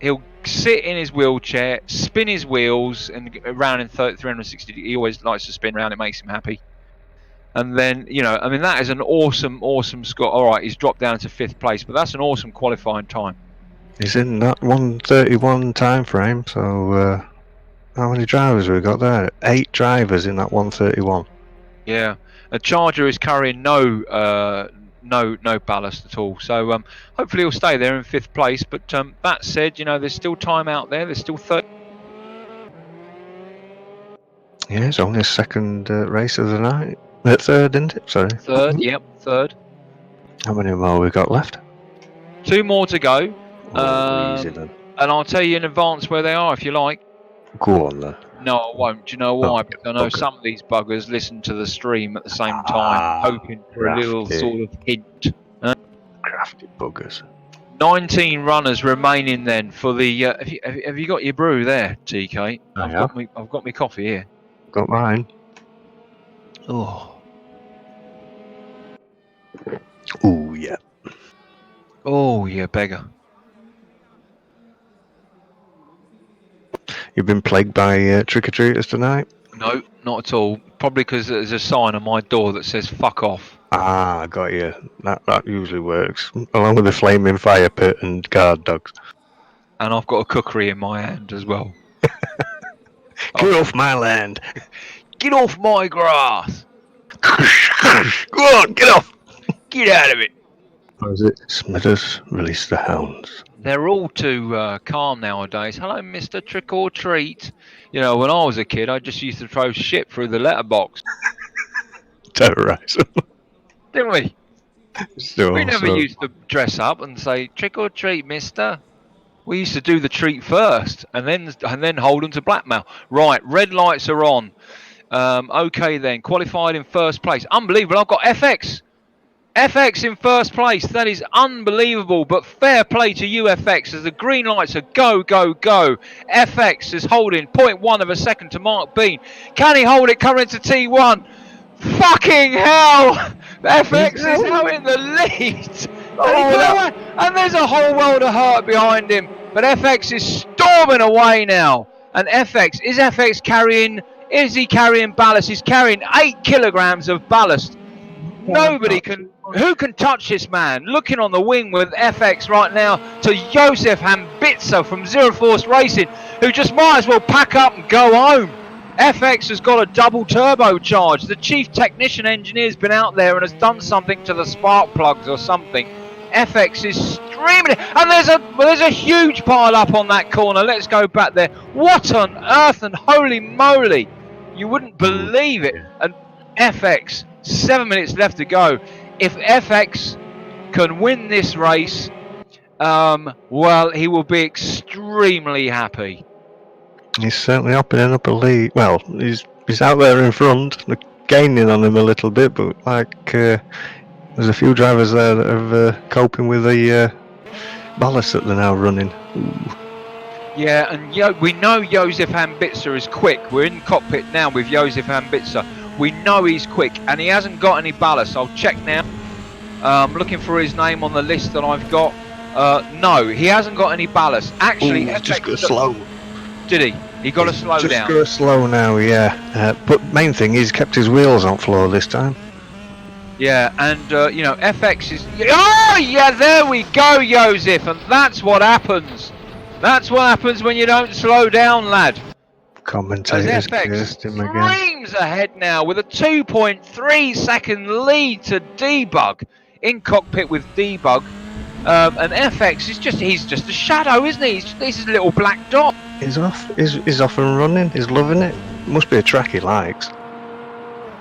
He'll sit in his wheelchair, spin his wheels, and around in 360. He always likes to spin around. It makes him happy. And then, you know, I mean, that is an awesome score. All right, he's dropped down to 5th place, but that's an awesome qualifying time. He's in that 131 time frame. So how many drivers have we got there? 8 drivers in that 131. Yeah, a Charger is carrying no ballast at all. So hopefully he'll stay there in 5th place. But that said, you know, there's still time out there. There's still 30. Yeah, it's only his second race of the night. Third, isn't it? Sorry. Third, yep, third. How many more we got left? 2 more to go. Easy then. And I'll tell you in advance where they are if you like. Go on then. No, I won't. Do you know why? Oh, Because I know okay. some of these buggers listen to the stream at the same time, hoping for a little crafty. sort of hint. Crafty buggers. 19 runners remaining then for the. Have you got your brew there, TK? I've got my coffee here. Got mine. Oh. Ooh, yeah. Oh, yeah, beggar. You've been plagued by trick-or-treaters tonight? No, not at all. Probably because there's a sign on my door that says "fuck off." Ah, got you. That usually works. Along with the flaming fire pit and guard dogs. And I've got a cookery in my hand as well. Get off my land! Get off my grass! Go on, get off! Get out of it! Or is it Smithers, release the hounds? They're all too calm nowadays. Hello, Mr. Trick or Treat. You know, when I was a kid, I just used to throw shit through the letterbox. Terrorise them. Didn't we? So, We never used to dress up and say, trick or treat, mister. We used to do the treat first and then hold them to blackmail. Right, red lights are on. Okay then, qualified in 1st place. Unbelievable, I've got FX. FX in first place. That is unbelievable, but fair play to UFX as the green lights are go, go, go. FX is holding 0.1 of a second to Mark Bean. Can he hold it coming into T1? Fucking hell! FX is now in the lead. And there's a whole world of hurt behind him. But FX is storming away now. And is FX carrying, is he carrying ballast? He's carrying 8 kilograms of ballast. Nobody can, who can touch this man? Looking on the wing with FX right now to Josef Hambitsa from Zero Force Racing, who just might as well pack up and go home. FX has got a double turbocharge. The chief technician engineer's been out there and has done something to the spark plugs or something. FX is streaming, and there's a huge pile up on that corner. Let's go back there. What on earth and holy moly! You wouldn't believe it. And FX, 7 minutes left to go. If FX can win this race, well, he will be extremely happy. He's certainly opening up a lead. Well, he's out there in front, gaining on him a little bit, but there's a few drivers there that are coping with the ballast that they're now running. Ooh. Yeah, and we know Josef Hambitsa is quick. We're in cockpit now with Josef Hambitsa. We know he's quick, and he hasn't got any ballast. I'll check now. I'm looking for his name on the list that I've got. No, he hasn't got any ballast. Actually, he's just got slow. Did he? He got to slow down. Just go slow now, yeah. But main thing, he's kept his wheels on floor this time. Yeah, and FX is. Oh yeah, there we go, Josef, and that's what happens. That's what happens when you don't slow down, lad. Commentators cursed him again. Streams ahead now with a 2.3 second lead to Debug in cockpit with Debug. And FX is he's just a shadow, isn't he? He's a little black dot. He's off and running. He's loving it. Must be a track he likes.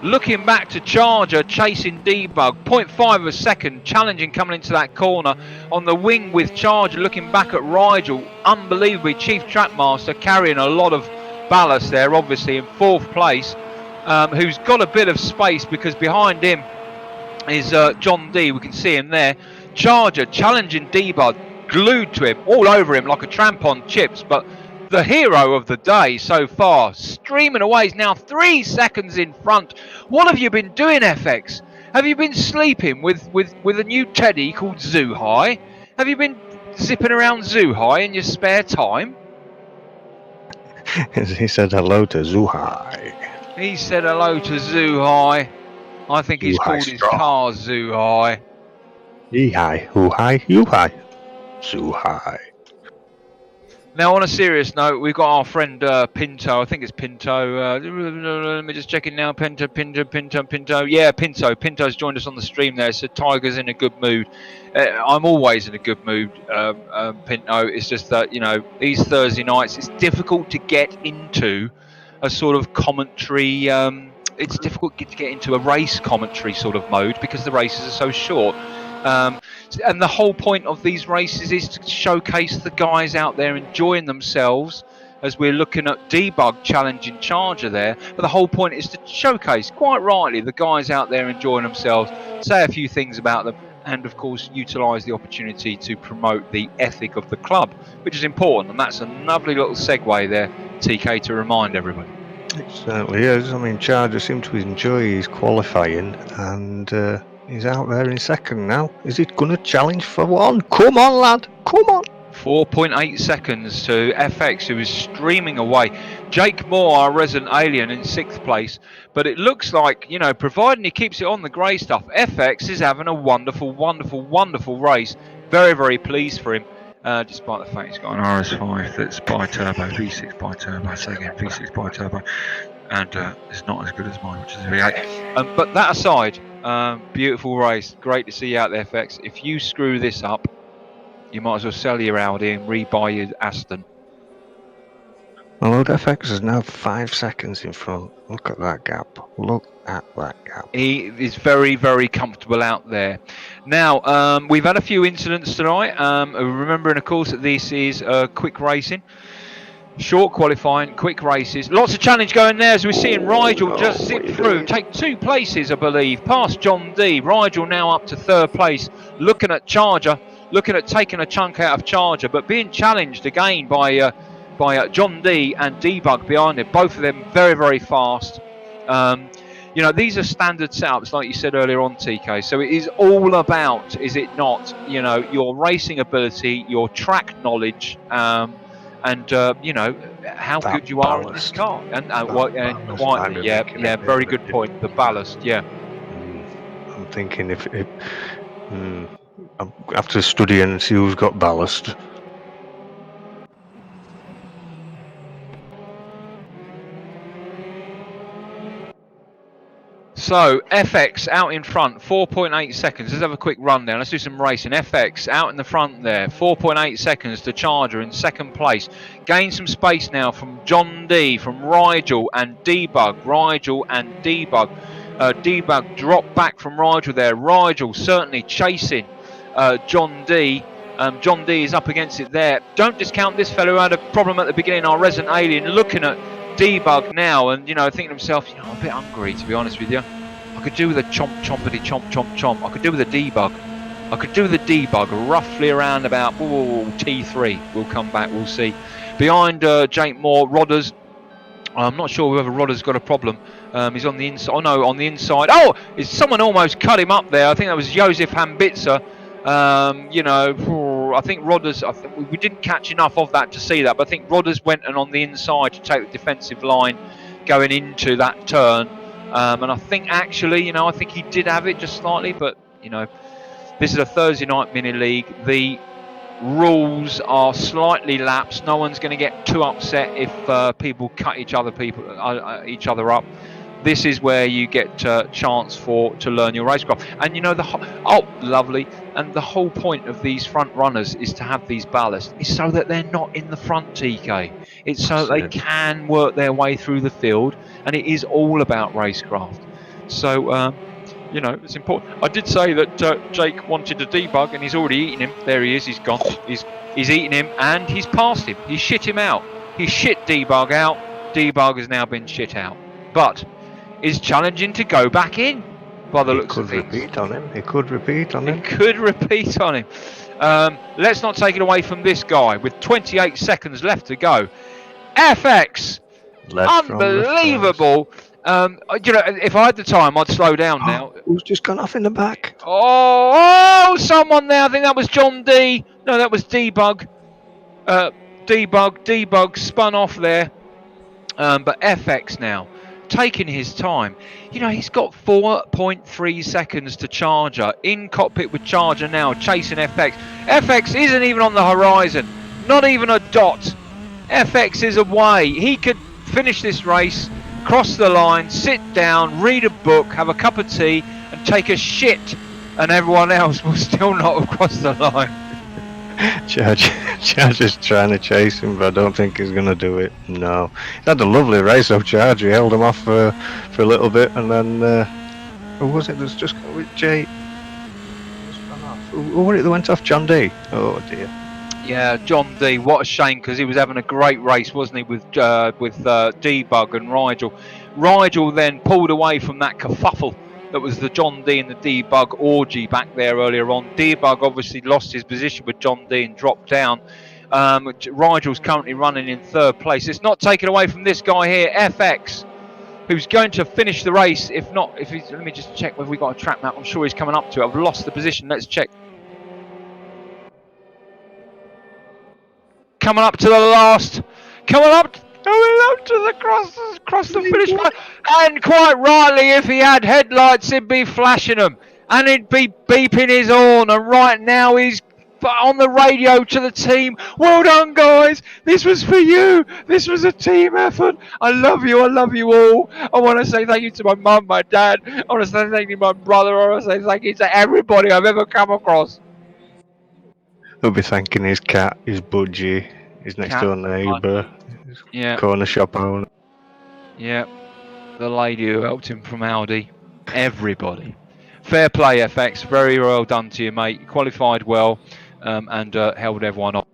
Looking back to Charger, chasing Debug, 0.5 of a second, challenging coming into that corner. On the wing with Charger, looking back at Rigel, unbelievably, Chief Trackmaster carrying a lot of ballast there, obviously in fourth place, who's got a bit of space because behind him is John D, we can see him there. Charger challenging Debug, glued to him, all over him like a tramp on chips, but the hero of the day so far, streaming away, is now 3 seconds in front. What have you been doing, FX? Have you been sleeping with a new teddy called Zuhai? Have you been zipping around Zuhai in your spare time? He said hello to Zuhai. He said hello to Zuhai. I think he's called his car Zuhai. Yee-hi, hoo-hi, you-hi. Zuhai. Now, on a serious note, we've got our friend Pinto. I think it's Pinto. Let me just check it now. Pinto. Yeah, Pinto. Pinto's joined us on the stream there. So Tiger's in a good mood. I'm always in a good mood, Pinto. It's just that, these Thursday nights, it's difficult to get into a sort of commentary. It's difficult to get into a race commentary sort of mode because the races are so short. And the whole point of these races is to showcase the guys out there enjoying themselves, as we're looking at Debug challenging Charger there. But the whole point is to showcase, quite rightly, the guys out there enjoying themselves, say a few things about them, and of course utilise the opportunity to promote the ethic of the club, which is important. And that's a lovely little segue there, TK, to remind everybody. It certainly is. I mean, Charger seemed to enjoy his qualifying, and he's out there in second now. Is he going to challenge for one? Come on, lad. Come on. 4.8 seconds to FX, who is streaming away. Jake Moore, our resident alien, in 6th place. But it looks like, providing he keeps it on the grey stuff, FX is having a wonderful, wonderful, wonderful race. Very, very pleased for him. Despite the fact he's got an RS5 that's bi-turbo, V6 bi-turbo, say again, V6 bi-turbo. And it's not as good as mine, which is a V8. But that aside, beautiful race. Great to see you out there, FX. If you screw this up, you might as well sell your Audi and rebuy your Aston. Well, FX is now 5 seconds in front. Look at that gap. Look at that gap. He is very, very comfortable out there. Now, we've had a few incidents tonight. Remembering, of course, that this is quick racing. Short qualifying, quick races, lots of challenge going there as we're seeing Rigel just what zip are you through, doing? take 2 places I believe, past John D. Rigel now up to 3rd place, looking at Charger, looking at taking a chunk out of Charger, but being challenged again by John D and Debug behind him, both of them very, very fast. You know, these are standard setups like you said earlier on, TK, so it is all about, is it not, you know, your racing ability, your track knowledge, and you know how That good you are in this ballast. car, and That ballast quite, might be yeah, making it very a good bit point. The ballast, yeah. I'm thinking if I'm after studying and see who's got ballast. So FX out in front, 4.8 seconds. Let's have a quick rundown. Let's do some racing. FX out in the front there, 4.8 seconds to Charger in 2nd place. Gain some space now from John D, from Rigel and Debug. Rigel and Debug. Debug dropped back from Rigel there. Rigel certainly chasing John D. John D is up against it there. Don't discount this fellow who had a problem at the beginning, our resident alien, looking at Debug now and, you know, thinking to himself, you know, I'm a bit hungry to be honest with you. I could do with a chompity chomp chomp chomp. I could do with a Debug. I could do with a Debug roughly around about T3. We'll come back, we'll see. Behind Jake Moore, Rodders. I'm not sure whether Rodder's got a problem. He's on the inside. Oh no, on the inside. Oh, someone almost cut him up there. I think that was Josef Hambitzer. You know, I think Rodders. We didn't catch enough of that to see that, but I think Rodders went and on the inside to take the defensive line going into that turn. And I think actually, you know, I think he did have it just slightly, but you know, this is a Thursday night mini league. The rules are slightly lapsed. No one's going to get too upset if people cut each other up. This is where you get a chance to learn your racecraft. And you know lovely. And the whole point of these front runners is to have these ballasts. It's so that they're not in the front, TK. It's so that they can work their way through the field, and it is all about racecraft. So. You know, it's important. I did say that Jake wanted a Debug, and he's already eaten him. There he is. He's gone. He's eaten him, and he's passed him. He shit him out. He shit Debug out. Debug has now been shit out, but is challenging to go back in. By the looks of things, repeat on him. He could repeat on him. It could repeat on him. Let's not take it away from this guy with 28 seconds left to go. FX, unbelievable. You know, if I had the time, I'd slow down now. Who's just gone off in the back? Oh, someone there. I think that was John D. No, that was Debug. Debug spun off there. But FX now, taking his time. You know, he's got 4.3 seconds to Charger. In cockpit with Charger now, chasing FX. FX isn't even on the horizon. Not even a dot. FX is away. He could finish this race, cross the line, sit down, read a book, have a cup of tea, and take a shit, and everyone else will still not have crossed the line. Charger's trying to chase him, but I don't think he's going to do it. No. He had a lovely race of Charger. He held him off for a little bit, and then who was it that's just with Jay? Who was it that went off? John D. Oh dear. Yeah, John D. What a shame, because he was having a great race, wasn't he, with Debug and Rigel. Rigel then pulled away from that kerfuffle that was the John D and the Debug orgy back there earlier on. Debug obviously lost his position with John D and dropped down. Rigel's currently running in 3rd place. It's not taken away from this guy here, FX, who's going to finish the race. If not, let me just check whether we got a track map. I'm sure he's coming up to it. I've lost the position. Let's check. Coming up to the last, coming up to the cross the finish line, and quite rightly, if he had headlights, he'd be flashing them, and he'd be beeping his horn. And right now, he's on the radio to the team. Well done, guys. This was for you. This was a team effort. I love you. I love you all. I want to say thank you to my mum, my dad. I want to say thank you to my brother. I want to say thank you to everybody I've ever come across. He'll be thanking his cat, his budgie, his next door neighbour, his corner shop owner. Yeah, the lady who helped him from Audi. Everybody. Fair play, FX. Very well done to you, mate. You qualified well and held everyone off.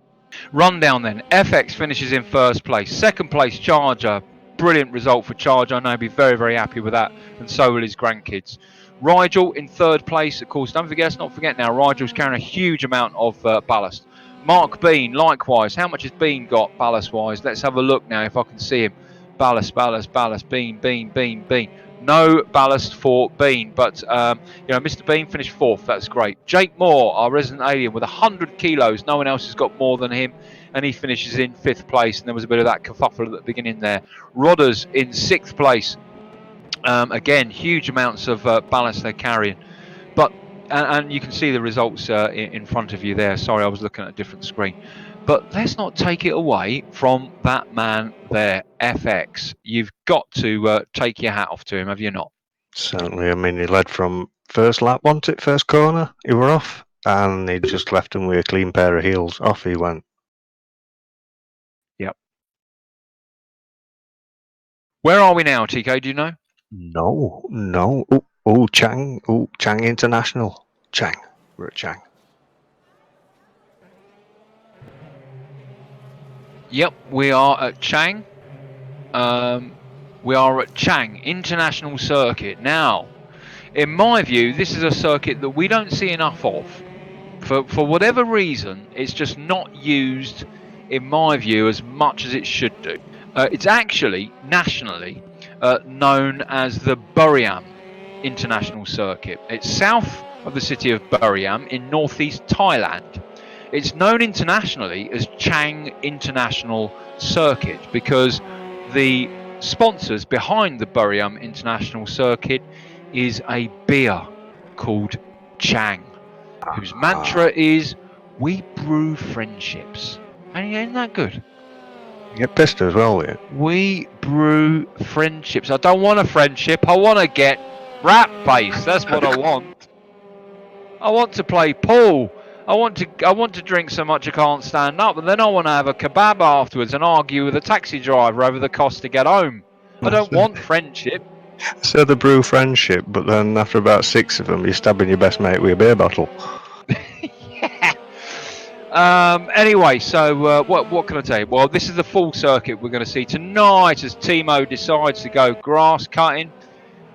Rundown then. FX finishes in first place. Second place, Charger. Brilliant result for Charger. I know he'll be very, very happy with that, and so will his grandkids. Rigel in third place. Of course, don't forget, let's not forget now, Rigel's carrying a huge amount of ballast. Mark Bean, likewise. How much has Bean got ballast-wise? Let's have a look now if I can see him. Ballast, ballast, ballast, Bean, Bean, Bean, Bean. No ballast for Bean, but Mr. Bean finished fourth. That's great. Jake Moore, our resident alien, with 100 kilos. No one else has got more than him, and he finishes in fifth place. And there was a bit of that kerfuffle at the beginning there. Rodders in sixth place. Again, huge amounts of ballast they're carrying, but and you can see the results in front of you there. Sorry, I was looking at a different screen. But let's not take it away from that man there, FX. You've got to take your hat off to him, have you not? Certainly. I mean, he led from first lap, wasn't it? First corner, he were off, and he just left him with a clean pair of heels. Off he went. Yep. Where are we now, TK? Do you know? No. Chang. Chang International. Chang. We're at Chang. Yep, we are at Chang. We are at Chang International Circuit. Now, in my view, this is a circuit that we don't see enough of. For whatever reason, it's just not used, in my view, as much as it should do. It's actually, nationally, known as the Buriram International Circuit. It's south of the city of Buriram in northeast Thailand. It's known internationally as Chang International Circuit because the sponsors behind the Buriram International Circuit is a beer called Chang, whose mantra is, "We brew friendships." And isn't that good? You get pissed as well, yeah. We brew friendships. I don't want a friendship. I want to get rat-faced. That's what I want. I want to play pool. I want to drink so much I can't stand up, and then I want to have a kebab afterwards and argue with a taxi driver over the cost to get home. I don't want friendship. So the brew friendship, but then after about 6 of them, you're stabbing your best mate with a beer bottle. Yeah. Anyway, so what can I tell you? Well, this is the full circuit we're going to see tonight as Timo decides to go grass cutting.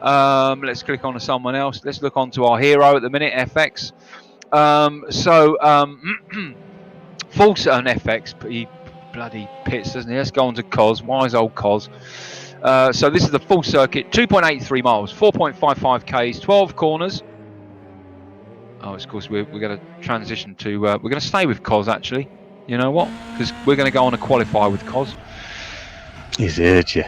Let's click on to someone else. Let's look on to our hero at the minute, FX. Full on FX, but he bloody pits, doesn't he? Let's go on to Cos, wise old Cos. So this is the full circuit, 2.83 miles, 4.55 Ks, 12 corners. Oh, of course, we're going to transition to, we're going to stay with Cos actually. You know what? Because we're going to go on a qualify with Cos. He's heard you.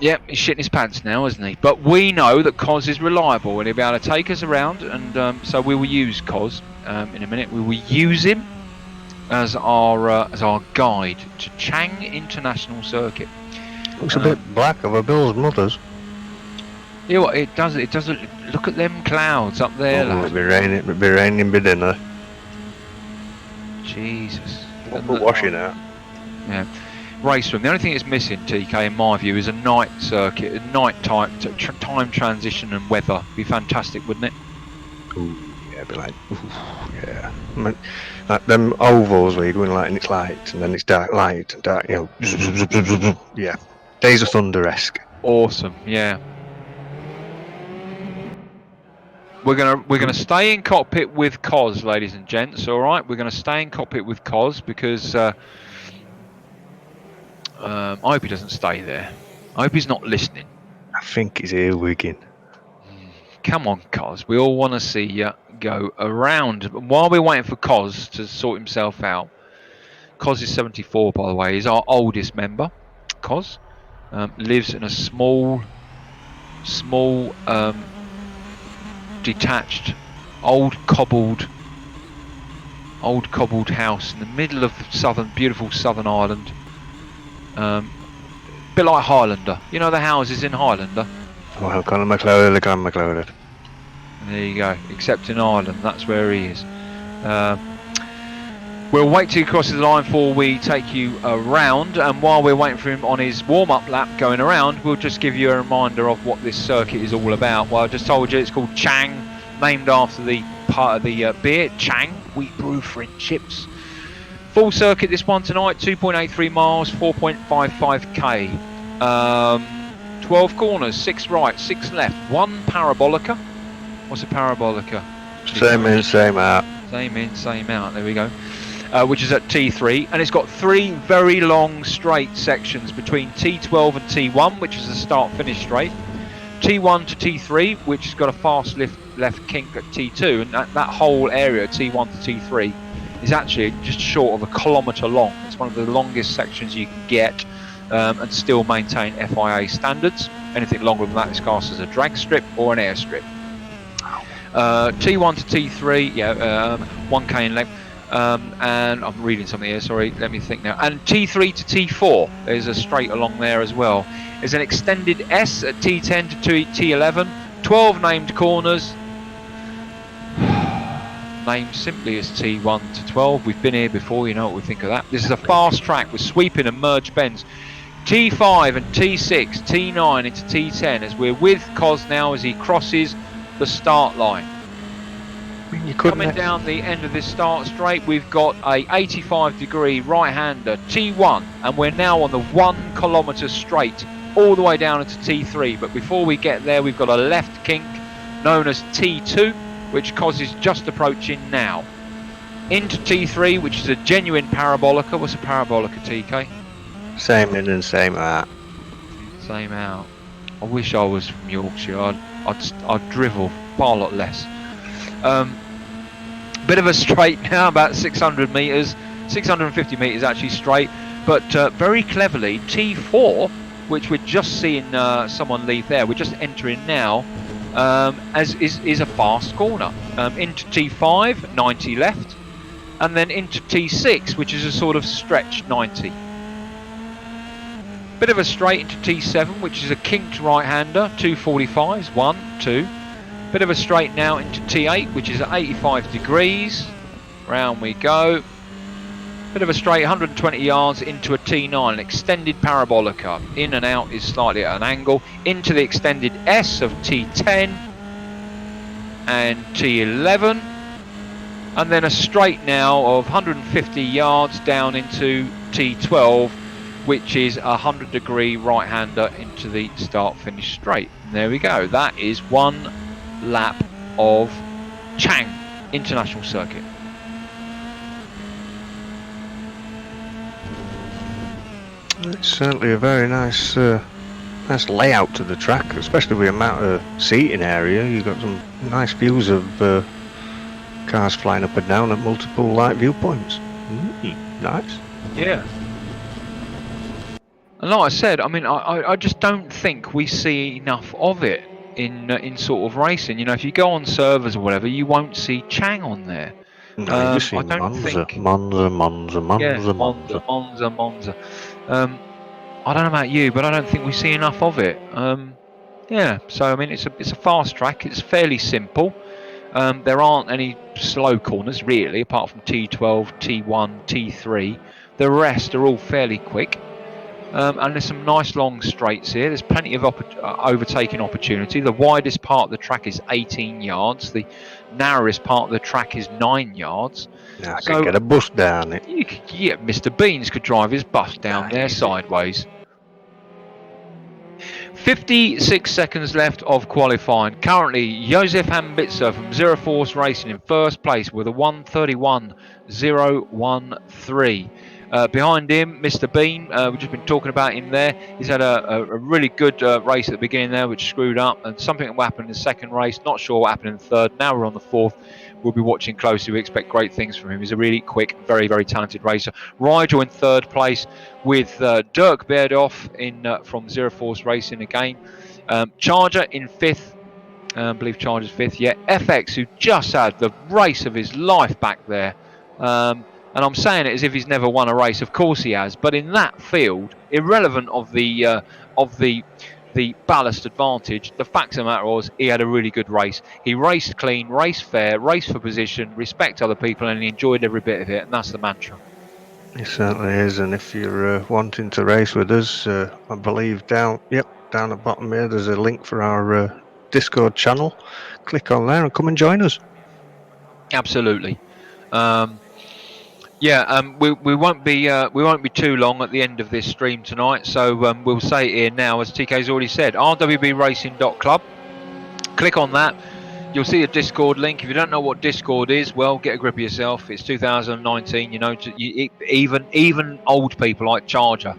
Yep, he's shitting his pants now, isn't he? But we know that Cos is reliable and he'll be able to take us around, and so we will use Cos in a minute. We will use him as our guide to Chang International Circuit. Looks a bit black over Bill's mother's. Yeah, what it does. It doesn't. Look at them clouds up there. It'll be raining by dinner. Jesus. We're washing out. Yeah. Race room. The only thing it's missing, TK, in my view, is a night circuit, a night type time transition and weather. Be fantastic, wouldn't it? Ooh, yeah, it'd be like, ooh, yeah. I mean, like them ovals where you're going light and it's light, and then it's dark light and dark, you know. Yeah, Days of Thunder-esque. Awesome, yeah. We're gonna stay in cockpit with Cos, ladies and gents. All right, we're gonna stay in cockpit with Cos because. I hope he doesn't stay there. I hope he's not listening. I think he's earwigging. Come on, Cos. We all want to see you go around. While we're waiting for Cos to sort himself out, Cos is 74, by the way. He's our oldest member. Cos lives in a small, detached, old cobbled house in the middle of beautiful southern Ireland. Bit like Highlander. You know the houses in Highlander? Well, Conor McLeod. There you go. Except in Ireland, that's where he is. We'll wait till he crosses the line before we take you around, and while we're waiting for him on his warm-up lap going around, we'll just give you a reminder of what this circuit is all about. Well, I just told you it's called Chang, named after the part of the beer, Chang, wheat brew friendships. Full circuit this one tonight, 2.83 miles, 4.55k. 12 corners, 6 right, 6 left, 1 parabolica. What's a parabolica? Same in, same out. Same in, same out. There we go. Which is at T3, and it's got 3 very long straight sections between T12 and T1, which is the start-finish straight. T1 to T3, which has got a fast left kink at T2, and that whole area, T1 to T3, is actually just short of 1 kilometre long. It's one of the longest sections you can get, and still maintain FIA standards. Anything longer than that is classed as a drag strip or an air strip. T1 to T3, 1k in length. And I'm reading something here, sorry, let me think now. And T3 to T4, there's a straight along there as well. There's an extended S at T10 to T11, 12 named corners, named simply as T1 to 12. We've been here before, you know what we think of that. This is a fast track with sweeping and merge bends. T5 and T6, T9 into T10 as we're with Cos now as he crosses the start line. Coming down the end of this start straight, we've got a 85-degree right-hander T1, and we're now on the 1 kilometre straight all the way down into T3. But before we get there, we've got a left kink known as T2, which Cos is just approaching now. Into T3, which is a genuine parabolica. What's a parabolica, TK? Same in and same out. Same out. I wish I was from Yorkshire. I'd drivel far a lot less. Bit of a straight now, about 600 metres, 650 metres actually straight, but very cleverly T4, which we're just seeing someone leave there, we're just entering now, is a fast corner. Into T5, 90 left, and then into T6, which is a sort of stretch 90. Bit of a straight into T7, which is a kinked right-hander, 245s, 1, 2. Bit of a straight now into T8, which is at 85 degrees. Round we go. Bit of a straight, 120 yards into a T9, an extended parabolica. In and out is slightly at an angle. Into the extended S of T10 and T11. And then a straight now of 150 yards down into T12, which is a 100-degree right-hander into the start-finish straight. And there we go. That is 1 lap of Chang International Circuit. It's certainly a very nice nice layout to the track, especially with the amount of seating area. You've got some nice views of cars flying up and down at multiple light viewpoints. Nice. Yeah. And like I said, I mean, I just don't think we see enough of it in sort of racing. You know, if you go on servers or whatever, you won't see Chang on there. No, you see Monza. I don't know about you, but I don't think we see enough of it. Yeah, so I mean, it's a fast track. It's fairly simple. There aren't any slow corners really, apart from T12, T1, T3. The rest are all fairly quick. And there's some nice long straights here. There's plenty of overtaking opportunity. The widest part of the track is 18 yards. The narrowest part of the track is 9 yards. I could get a bus down it. Yeah, Mr. Beans could drive his bus down there sideways. 56 seconds left of qualifying. Currently, Josef Ambitzer from Zero Force Racing in first place with a 1:31.013. Behind him, Mr. Bean, we've just been talking about him there. He's had a really good race at the beginning there, which screwed up, and something that happened in the second race. Not sure what happened in the third. Now we're on the fourth. We'll be watching closely. We expect great things from him. He's a really quick, very, very talented racer. Rigel in third place with Dirk Beerdoff from Zero Force Racing again. Charger in fifth. I believe Charger's fifth. Yeah, FX, who just had the race of his life back there. And I'm saying it as if he's never won a race. Of course he has. But in that field, irrelevant of the ballast advantage, the fact of the matter was he had a really good race. He raced clean, raced fair, raced for position, respect other people, and he enjoyed every bit of it. And that's the mantra. It certainly is. And if you're wanting to race with us, I believe down the bottom here, there's a link for our Discord channel. Click on there and come and join us. Absolutely. Yeah, we won't be too long at the end of this stream tonight, so we'll say it here now, as TK's already said, rwbracing.club. Click on that. You'll see a Discord link. If you don't know what Discord is, well, get a grip of yourself. It's 2019. You know, even old people like Charger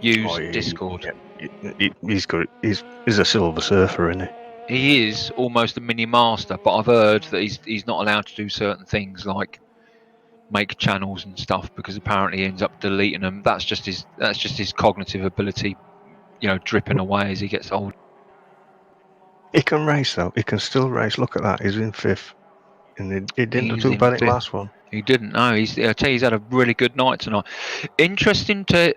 use Discord. He's good. He's a silver surfer, isn't he? He is almost a mini master, but I've heard that he's not allowed to do certain things like make channels and stuff, because apparently he ends up deleting them. That's just his cognitive ability, you know, dripping away as he gets older. He can race though. He can still race. Look at that. He's in 5th, and he didn't do bad in last one. He didn't. No, I tell you, he's had a really good night tonight. Interesting to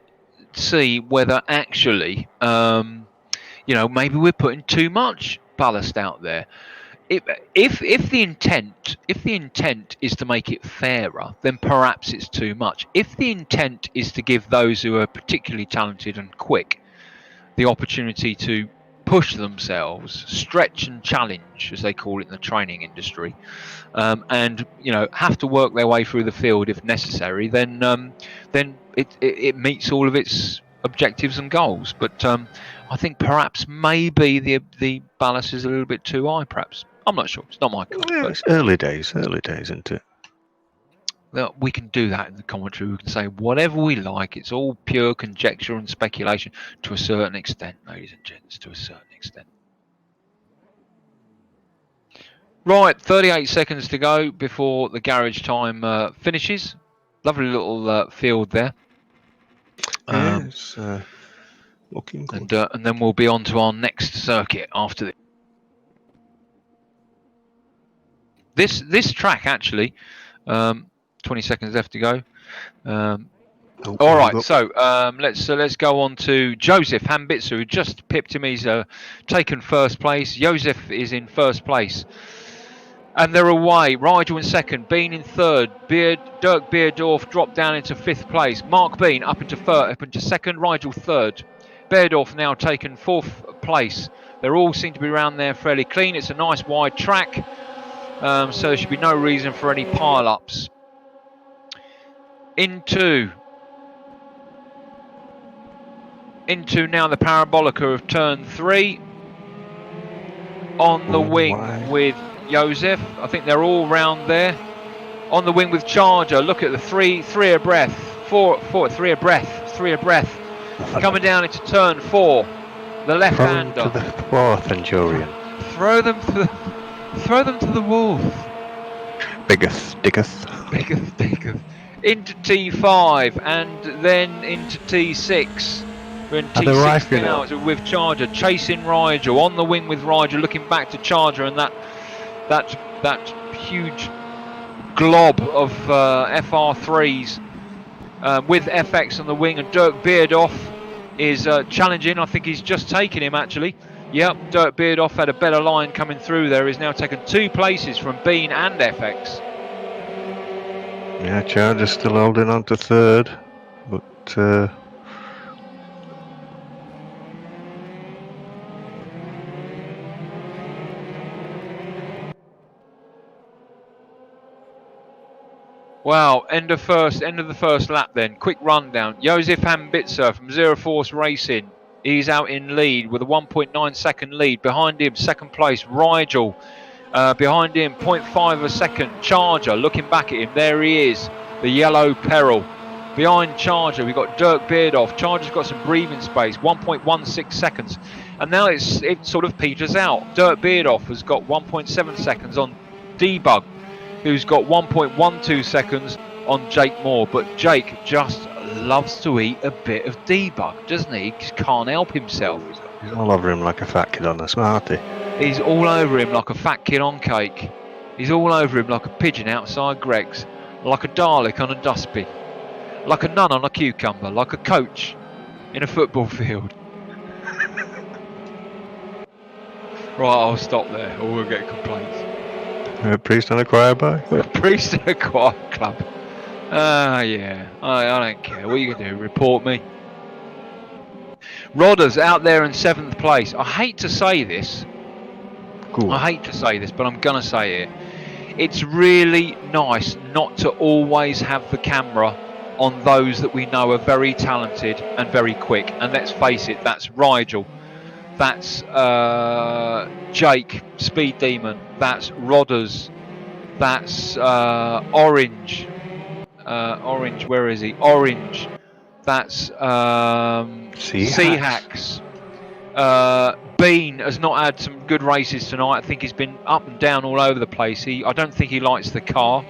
see whether actually, you know, maybe we're putting too much ballast out there. If the intent is to make it fairer, then perhaps it's too much. If the intent is to give those who are particularly talented and quick the opportunity to push themselves, stretch and challenge, as they call it in the training industry, and you know, have to work their way through the field if necessary, then it meets all of its objectives and goals. But I think perhaps maybe the ballast is a little bit too high. Perhaps, I'm not sure. It's not my call. Yeah, it's early days, isn't it? We can do that in the commentary. We can say whatever we like. It's all pure conjecture and speculation to a certain extent, ladies and gents, to a certain extent. Right, 38 seconds to go before the garage time finishes. Lovely little field there. Yeah, it's looking good. And then we'll be on to our next circuit after this track, actually. 20 seconds left to go. All right, so let's go on to Joseph Hambitzer, who just pipped him. He's taken first place. Joseph is in first place. And they're away. Rigel in second, Bean in third, Dirk Beerdorf dropped down into 5th place. Mark Bean up into second, Rigel third. Beerdorf now taken 4th place. They all seem to be around there fairly clean. It's a nice wide track, so there should be no reason for any pile-ups. Into now the parabolica of turn 3. On the wing with Joseph. I think they're all round there. On the wing with Charger. Look at the three abreath. Three abreath. Coming down into turn 4. The left-hander. To the 4th Centurion. Throw them to the wolf. Biggest. Into T5 and then into T6. We're in T6 now with Charger chasing Rigel, on the wing with Rigel, looking back to Charger, and that huge glob of FR3s with FX on the wing, and Dirk Beerdorf is challenging. I think he's just taken him, actually. Yep, Dirk Beerdorf had a better line coming through there. He's now taken 2 places from Bean and FX. Yeah, Charger's still holding on to 3rd, but wow, end of the first lap then. Quick rundown. Josef Hambitzer from Zero Force Racing. He's out in lead with a 1.9 second lead. Behind him, 2nd place, Rigel. Behind him, 0.5 of a second, Charger. Looking back at him, there he is, the yellow peril. Behind Charger, we've got Dirk Beerdorf. Charger's got some breathing space, 1.16 seconds. And now it sort of peters out. Dirk Beerdorf has got 1.7 seconds on Debug, who's got 1.12 seconds on Jake Moore. But Jake just loves to eat a bit of Debug, doesn't he? He just can't help himself. He's all over him like a fat kid on a Smartie. He's all over him like a fat kid on cake. He's all over him like a pigeon outside Greg's, like a Dalek on a dustbin, like a nun on a cucumber, like a coach in a football field. Right, I'll stop there or we'll get complaints. A priest and a choir boy? Priest and a choir club. Yeah, I don't care. What are you going to do, report me? Rodders out there in 7th place. I hate to say this, but I'm going to say it. it's really nice not to always have the camera on those that we know are very talented and very quick. And let's face it, that's Rigel, that's Jake, Speed Demon, that's Rodders, that's Orange. Orange, where is he? Orange. That's Seahacks. Bean has not had some good races tonight. I think he's been up and down all over the place. I don't think he likes the car.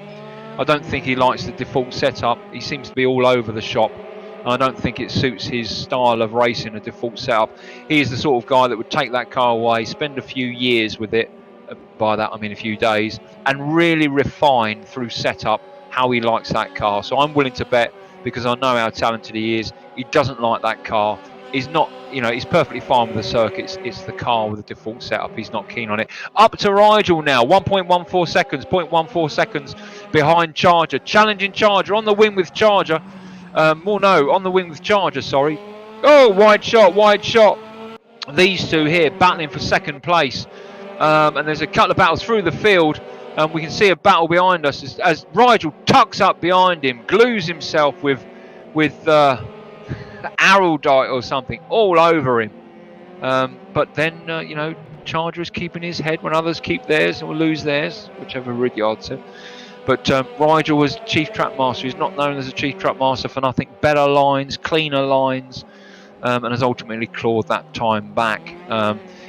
I don't think he likes the default setup. He seems to be all over the shop. And I don't think it suits his style of racing, a default setup. He is the sort of guy that would take that car away, spend a few years with it, by that I mean a few days, and really refine through setup how he likes that car. So I'm willing to bet, because I know how talented he is, he doesn't like that car. He's not, he's perfectly fine with the circuits. It's the car with the default setup. He's not keen on it. Up to Rigel now, 1.14 seconds, 0.14 seconds behind Charger. Challenging Charger, on the wing with Charger. On the wing with Charger, sorry. Oh, wide shot. These two here battling for second place. And there's a couple of battles through the field. We can see a battle behind us as Rigel tucks up behind him, glues himself with araldite or something all over him. But then, Charger is keeping his head when others keep theirs or lose theirs, whichever Ridyard said. But Rigel was Chief Track Master. He's not known as a Chief Track Master for nothing. Better lines, cleaner lines, and has ultimately clawed that time back.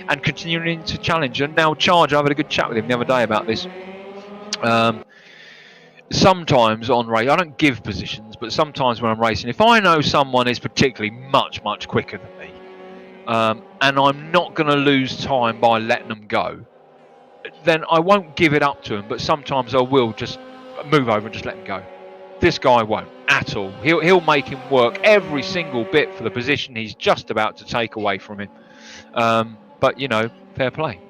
And continuing to challenge. And now Charger, I had a good chat with him the other day about this. Sometimes on race, I don't give positions, but sometimes when I'm racing, if I know someone is particularly much, much quicker than me, and I'm not going to lose time by letting them go, then I won't give it up to him, but sometimes I will just move over and just let him go. This guy won't at all. He'll make him work every single bit for the position he's just about to take away from him. But fair play.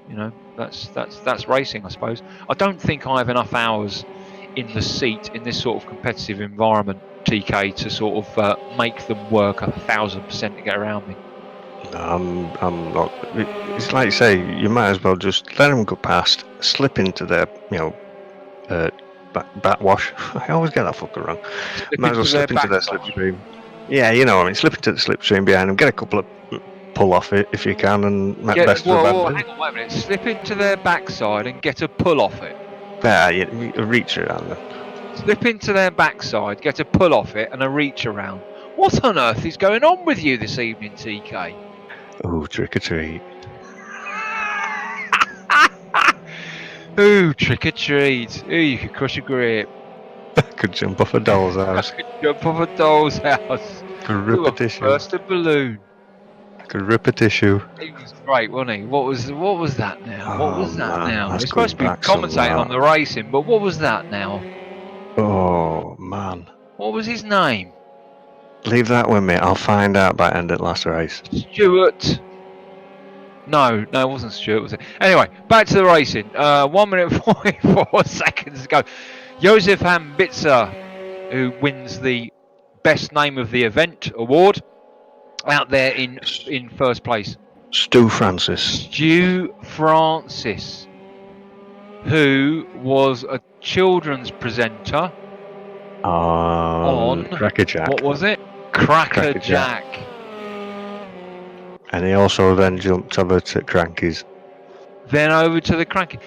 That's racing, I suppose. I don't think I have enough hours in the seat in this sort of competitive environment, TK, to sort of make them work 1,000% to get around me. I'm not. It's like you say, you might as well just let them go past, slip into their, backwash. I always get that fucker wrong. Might as well slip into their slipstream. Yeah, slip into the slipstream behind them, get a couple of pull off it if you can, and make best of a bad hang on, wait a minute. Slip into their backside and get a pull off it. Yeah, you reach around them. Slip into their backside, get a pull off it, and a reach around. What on earth is going on with you this evening, TK? Oh, trick or treat. Ooh, trick or treat. Ooh, you could crush a grape. I could jump off a doll's house. I could jump off a doll's house. Could rip a tissue. Burst a balloon. I could rip a tissue. He was great, wasn't he? What was that now? Oh, what was that man, now? that's We're supposed to be going back commentating on the racing, but what was that now? Oh, man. What was his name? Leave that with me. I'll find out by end of last race. Stuart. No, it wasn't Stuart, was it? Anyway, back to the racing. 1 minute 44 seconds to go. Josef Ambitzer, who wins the Best Name of the Event award, out there in first place. Stu Francis, who was a children's presenter on Crackerjack. What was it? Crackerjack. And he also then jumped over to Crankies. Then over to the Cranky.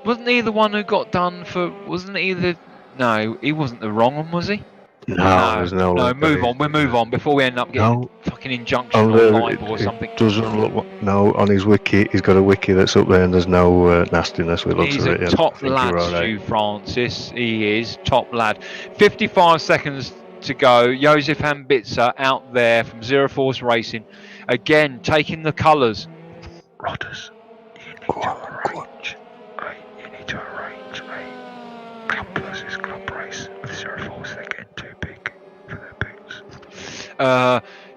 Wasn't he the one who got done for? Wasn't he the? No, he wasn't the wrong one, was he? No, there's no. No, move on. We'll move on before we end up getting fucking injunction or libel or something. Doesn't look. No, on his wiki, he's got a wiki that's up there, and there's no nastiness. We looked at it. He's a top lad, Stu Francis. He is top lad. 55 seconds to go. Josef Ambitzer out there from Zero Force Racing, again taking the colours. Rodders, you need to arrange a club versus club race with Zero Force. They're getting too big for their boots.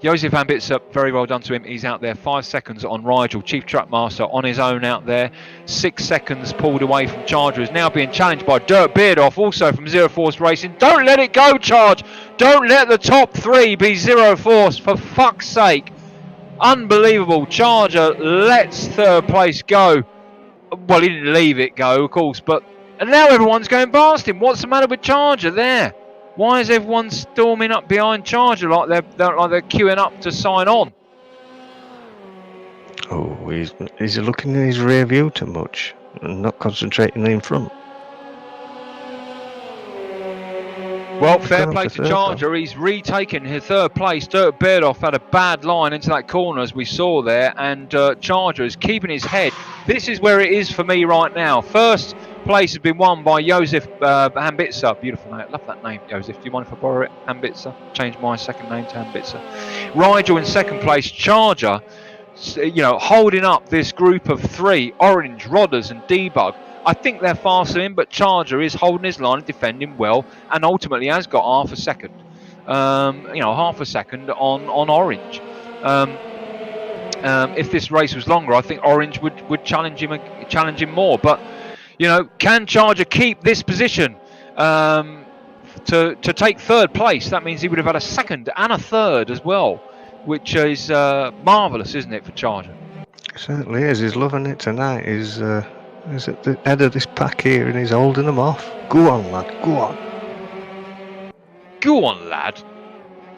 Josef Ambitzer, very well done to him. He's out there 5 seconds on Rigel, Chief Track Master on his own out there. 6 seconds pulled away from Charger, is now being challenged by Dirk Beardoff, also from Zero Force Racing. Don't let it go, Charge! Don't let the top 3 be Zero Force, for fuck's sake! Unbelievable. Charger lets third place go. Well, he didn't leave it go, of course, but And now everyone's going past him. What's the matter with Charger there? Why is everyone storming up behind Charger like they're queuing up to sign on? Oh, he's looking in his rear view too much and not concentrating in front. Well, He's fair gone up play to to third, Charger. He's retaken his third place. Dirk Beardoff had a bad line into that corner, as we saw there, and Charger is keeping his head. This is where it is for me right now. First place has been won by Josef Hambitsa. Beautiful name. Love that name, Josef. Do you mind if I borrow it? Hambitsa. Change my second name to Hambitsa. Rigel in second place. Charger, holding up this group of three: Orange, Rodders, and Debug. I think they're faster in, but Charger is holding his line and defending well, and ultimately has got half a second. Half a second on Orange. If this race was longer, I think Orange would challenge him more. But can Charger keep this position to take third place? That means he would have had a second and a third as well, which is marvellous, isn't it, for Charger? It certainly is. He's loving it tonight. He's at the head of this pack here and he's holding them off. Go on, lad. Go on. Go on, lad.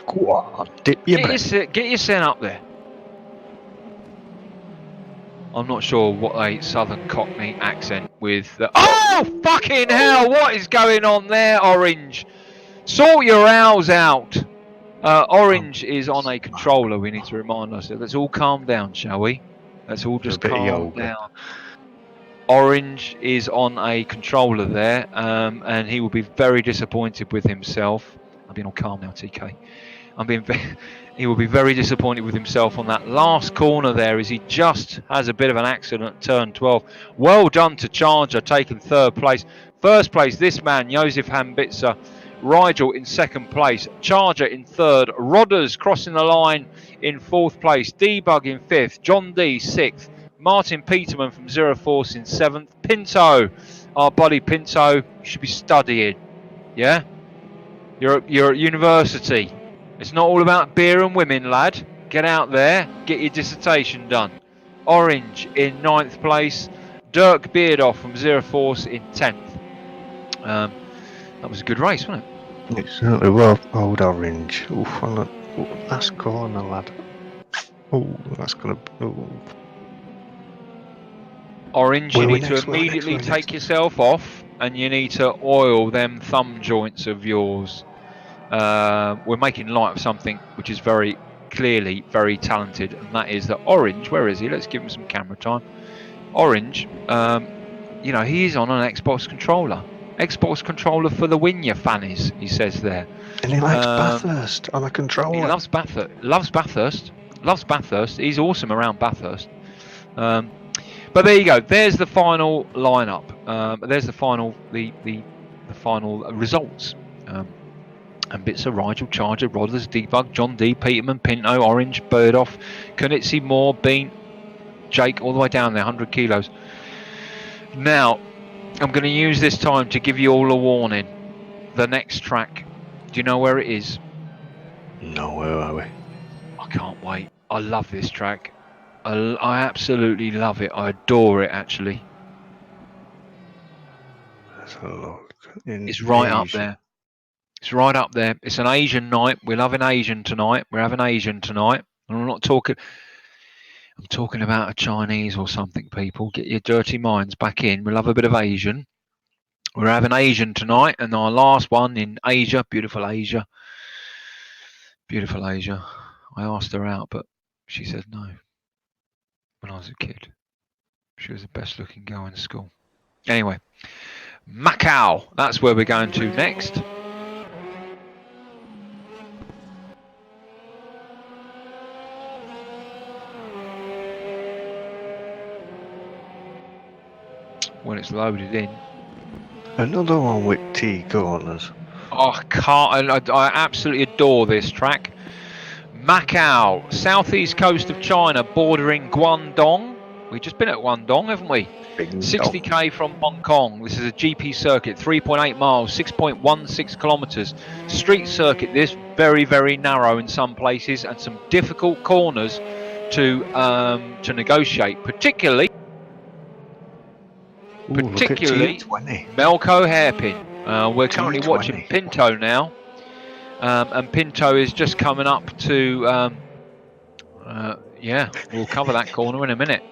Go on. Dip your breath. Get your sen up there. I'm not sure what a southern Cockney accent with the... Oh, fucking hell! What is going on there, Orange? Sort your owls out. Orange is on a controller, we need to remind ourselves. Let's all calm down, shall we? Let's all just calm down. Orange is on a controller there, and he will be very disappointed with himself. I'm being all calm now, TK. He will be very disappointed with himself on that last corner there, as he just has a bit of an accident at turn 12. Well done to Charger, taking third place. First place, this man, Josef Hambitsa. Rigel in second place. Charger in third. Rodders crossing the line in fourth place. Debug in fifth. John D sixth. Martin Peterman from Zero Force in seventh. Pinto, our buddy Pinto, you should be studying. Yeah? You're at university. It's not all about beer and women, lad. Get out there, get your dissertation done. Orange in 9th place. Dirk Beardoff from Zero Force in 10th. That was a good race, wasn't it? It certainly was. Old Orange. Oof, last corner, lad. Oh, that's going to... Orange, you need to immediately take yourself off, and you need to oil them thumb joints of yours. We're making light of something which is very clearly very talented, and that is that Orange, where is he? Let's give him some camera time. Orange, he is on an Xbox controller. Xbox controller for the win, you fannies, he says there. And he likes Bathurst on a controller. He loves Bathurst. Loves Bathurst. He's awesome around Bathurst. But there you go. There's the final lineup. There's the final results. Hambitsa, Rigel, Charger, Rodders, Debug, John D, Peterman, Pinto, Orange, Beardoff, Kunitzi, Moore, Bean, Jake, all the way down there, 100 kilos. Now, I'm going to use this time to give you all a warning. The next track, do you know where it is? No, where are we? I can't wait. I love this track. I absolutely love it. I adore it, actually. Let's have a look. It's right up there. It's right up there. It's an Asian night. We're loving Asian tonight. We're having Asian tonight. And I'm talking about a Chinese or something, people. Get your dirty minds back in. We love a bit of Asian. We're having Asian tonight, and our last one in Asia. Beautiful Asia. Beautiful Asia. I asked her out, but she said no. When I was a kid, she was the best looking girl in school. Anyway, Macau, that's where we're going to next. When it's loaded in. Another one with T corners. Oh, I absolutely adore this track. Macau, southeast coast of China, bordering Guangdong. We've just been at Guangdong, haven't we? 60k from Hong Kong. This is a GP circuit, 3.8 miles, 6.16 kilometers. Street circuit, this very, very narrow in some places, and some difficult corners to negotiate, particularly Ooh, look at particularly T20. Melco hairpin. We're currently T20. watching Pinto now, and Pinto is just coming up to. Yeah, we'll cover that corner in a minute.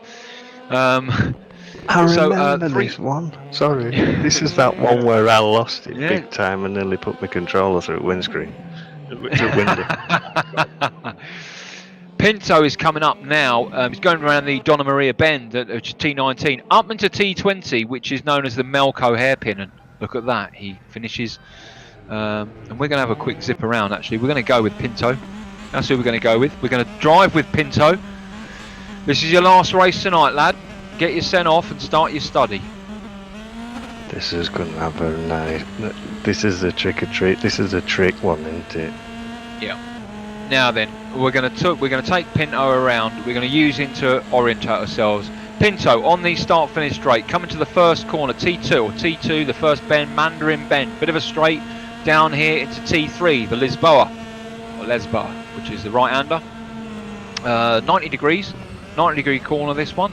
I So, remember three- this one. Sorry, this is that one where I lost it Yeah. big time and nearly put my controller through windscreen, through window. Pinto is coming up now. He's going around the Donna Maria bend at T19, up into T20, which is known as the Melco hairpin. And look at that, he finishes. And we're going to have a quick zip around. Actually, we're going to go with Pinto. That's who we're going to go with. We're going to drive with Pinto. This is your last race tonight, lad. Get your sent off and start your study. This is going to have a nice. This is a trick or treat. This is a trick one, isn't it? Yeah. Now then, we're going to take Pinto around. We're going to use him to orientate ourselves. Pinto on the start finish straight, coming to the first corner, T2 or T2, the first bend, Mandarin bend, bit of a straight down here into T3, the Lisboa, which is the right-hander. 90 degree corner this one.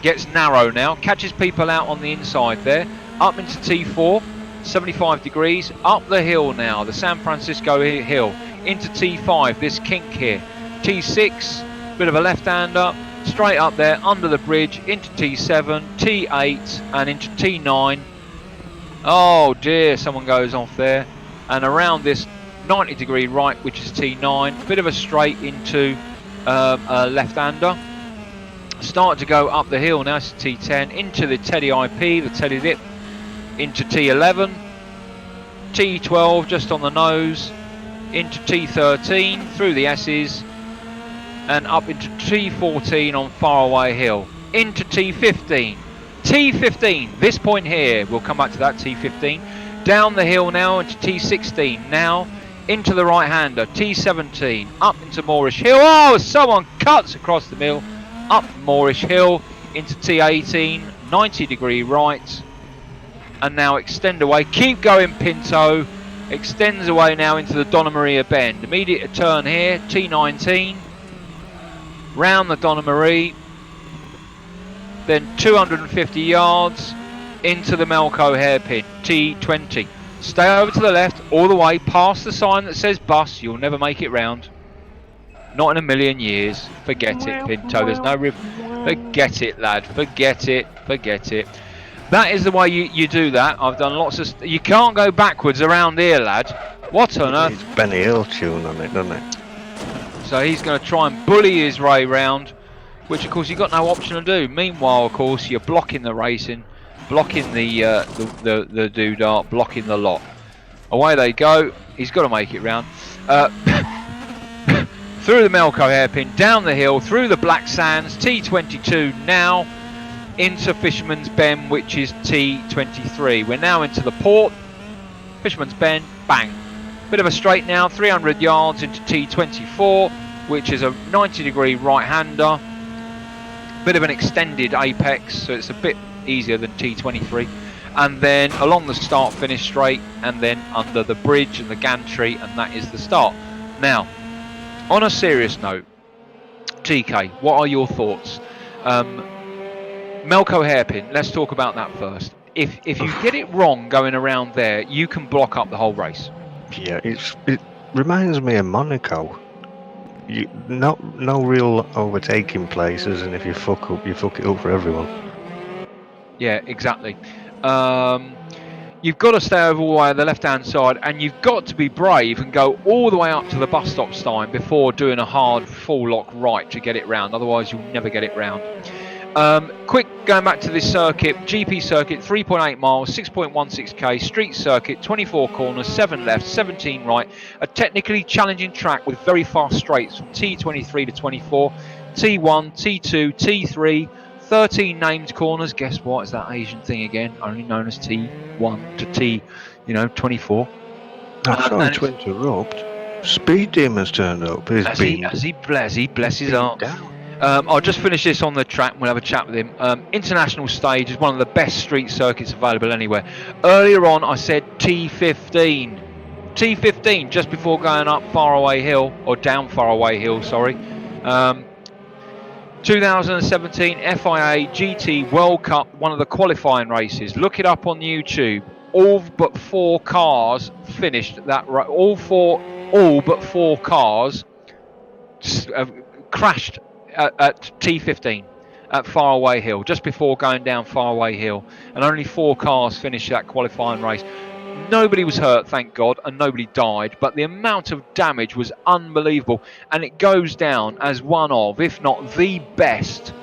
Gets narrow now, catches people out on the inside there, up into T4, 75 degrees, up the hill now, the San Francisco hill, into T5, this kink here, T6, bit of a left-hander, straight up there, under the bridge, into T7, T8, and into T9. Oh dear, someone goes off there, and around this 90 degree right, which is T9, bit of a straight into a left-hander. Start to go up the hill now, it's T10, into the Teddy IP, the Teddy dip, into T11, T12 just on the nose, into T13, through the S's, and up into T14 on Faraway Hill, into T15. T15, this point here, we'll come back to that, T15, down the hill now into T16, now into the right-hander, T17, up into Moorish Hill, oh, someone cuts across the middle, up Moorish Hill, into T18, 90 degree right, and now extend away, keep going Pinto, extends away now into the Donna Maria bend, immediate turn here, T19, round the Donna Marie, then 250 yards into the Melco hairpin, T20. Stay over to the left, all the way past the sign that says bus, you'll never make it round. Not in a million years. Forget it, Pinto. There's no forget it, lad. Forget it. Forget it. That is the way you do that. I've done lots of... You can't go backwards around here, lad. What on earth? It's Benny Hill tune on it, doesn't it? So he's going to try and bully his way round, which of course you've got no option to do. Meanwhile, of course, you're blocking the racing, blocking the doodah, blocking the lot. Away they go. He's got to make it round. Through the Melco hairpin, down the hill, through the Black Sands, T22 now, into Fisherman's Bend, which is T23. We're now into the port, Fisherman's Bend, bang. Bit of a straight now, 300 yards into T24, which is a 90 degree right-hander. Bit of an extended apex, so it's a bit easier than T23. And then along the start-finish straight, and then under the bridge and the gantry, and that is the start. Now, on a serious note, TK, what are your thoughts? Melco hairpin, let's talk about that first. If you get it wrong going around there, you can block up the whole race. Yeah, it reminds me of Monaco. No real overtaking places, and if you fuck up, you fuck it up for everyone. Yeah, exactly. You've got to stay over all the way on the left-hand side, and you've got to be brave and go all the way up to the bus stop sign before doing a hard full lock right to get it round. Otherwise, you'll never get it round. Quick, going back to this circuit, GP circuit, 3.8 miles, 6.16k, street circuit, 24 corners, 7 left, 17 right, a technically challenging track with very fast straights from T23 to 24, T1, T2, T3, 13 named corners. Guess what? It's that Asian thing again, only known as T1 to T, 24. Sorry to interrupt. Speed Demon's turned up. As he bless his heart. I'll just finish this on the track and we'll have a chat with him. International stage is one of the best street circuits available anywhere. Earlier on I said T15. T15 just before going up Faraway Hill, or down Faraway Hill, sorry. 2017 FIA GT World Cup, one of the qualifying races. Look it up on YouTube. All but 4 cars finished that. All but 4 cars crashed at T15 at Faraway Hill, just before going down Faraway Hill, and only 4 cars finished that qualifying race. Nobody was hurt, thank God, and nobody died, but the amount of damage was unbelievable, and it goes down as one of, if not the best,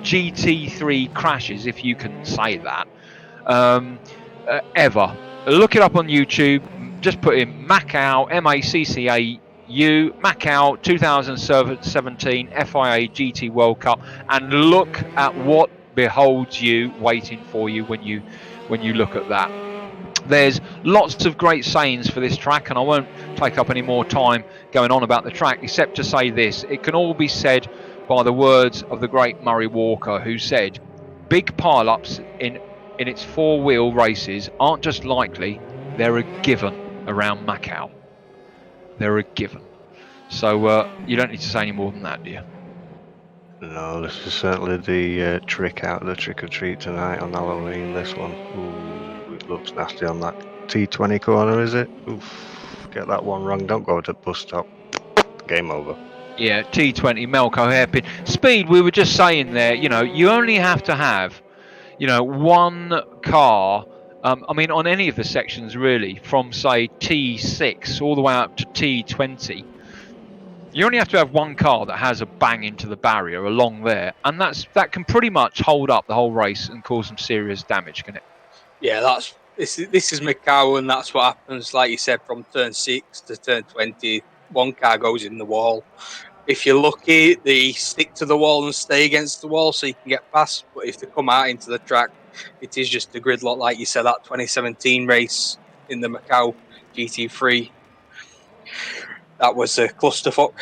GT3 crashes, if you can say that, ever. Look it up on YouTube. Just put in Macau, M-A-C-C-A-U, Macau 2017 FIA GT World Cup, and look at what beholds you, waiting for you when you look at that. There's lots of great sayings for this track, and I won't take up any more time going on about the track, except to say this: it can all be said by the words of the great Murray Walker, who said, "Big pile-ups in its 4-wheel races aren't just likely; they're a given around Macau. They're a given." So you don't need to say any more than that, do you? No, this is certainly the trick out of the trick or treat tonight on Halloween. This one, ooh, it looks nasty on that T20 corner, is it? Oof, get that one wrong. Don't go to the bus stop. Game over. Yeah, T20 Melco hairpin speed. We were just saying there. You know, you only have to have, one car. I mean, on any of the sections really, from say T6 all the way up to T20. You only have to have one car that has a bang into the barrier along there, and that can pretty much hold up the whole race and cause some serious damage, can it? Yeah, this is Macau, and that's what happens. Like you said, from turn 6 to turn 20, one car goes in the wall. If you're lucky, they stick to the wall and stay against the wall so you can get past. But if they come out into the track, it is just a gridlock, like you said, that 2017 race in the Macau GT3. That was a clusterfuck,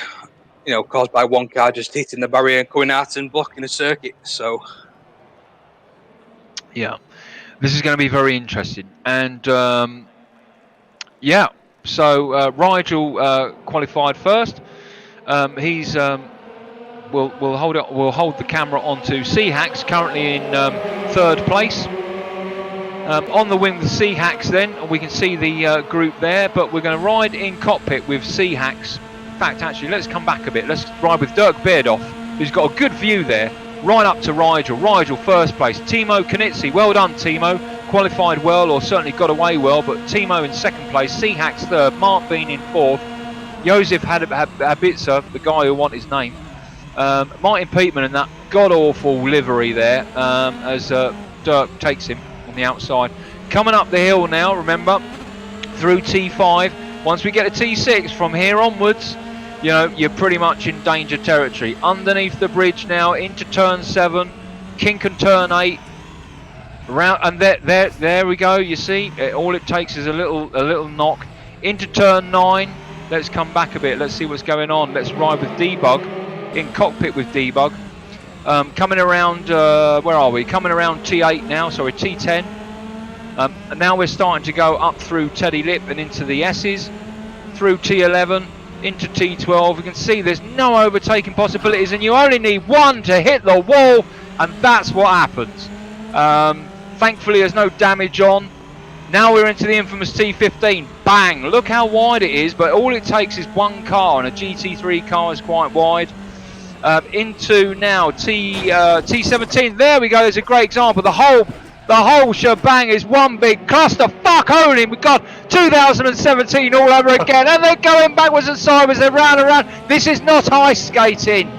caused by one car just hitting the barrier and coming out and blocking the circuit. So, yeah, this is going to be very interesting. And so Rigel qualified first. He's we'll hold it. We'll hold the camera onto Seahacks, currently in 3rd place. On the wing with Seahacks, then we can see the group there, but we're going to ride in cockpit with Seahacks. In fact, actually, let's come back a bit. Let's ride with Dirk Beardoff, who's got a good view there, right up to Rigel. Rigel 1st place. Timo Knitzi, well done, Timo. Qualified well, or certainly got away well, but Timo in 2nd place. Seahacks 3rd. Mark Bean in 4th. Josef Habitza, the guy who wants his name. Martin Peetman in that god-awful livery there, as Dirk takes him on the outside. Coming up the hill now, remember, through T5. Once we get to T6, from here onwards, you're pretty much in danger territory. Underneath the bridge now, into turn 7, kink and turn 8. Around, and there we go. You see, all it takes is a little knock into turn 9. Let's come back a bit. Let's see what's going on. Let's ride with Debug, in cockpit with Debug. Coming around, where are we? Coming around T8 now, sorry, T10. And now we're starting to go up through Teddy Lip and into the S's, through T11, into T12. You can see there's no overtaking possibilities, and you only need one to hit the wall, and that's what happens. Thankfully, there's no damage on. Now we're into the infamous T15. Bang! Look how wide it is, but all it takes is one car, and a GT3 car is quite wide. Into now T17. There we go. There's a great example. The whole shebang is one big clusterfuck. Holy, we've got 2017 all over again, and they're going backwards and sideways. They're round and round. This is not ice skating.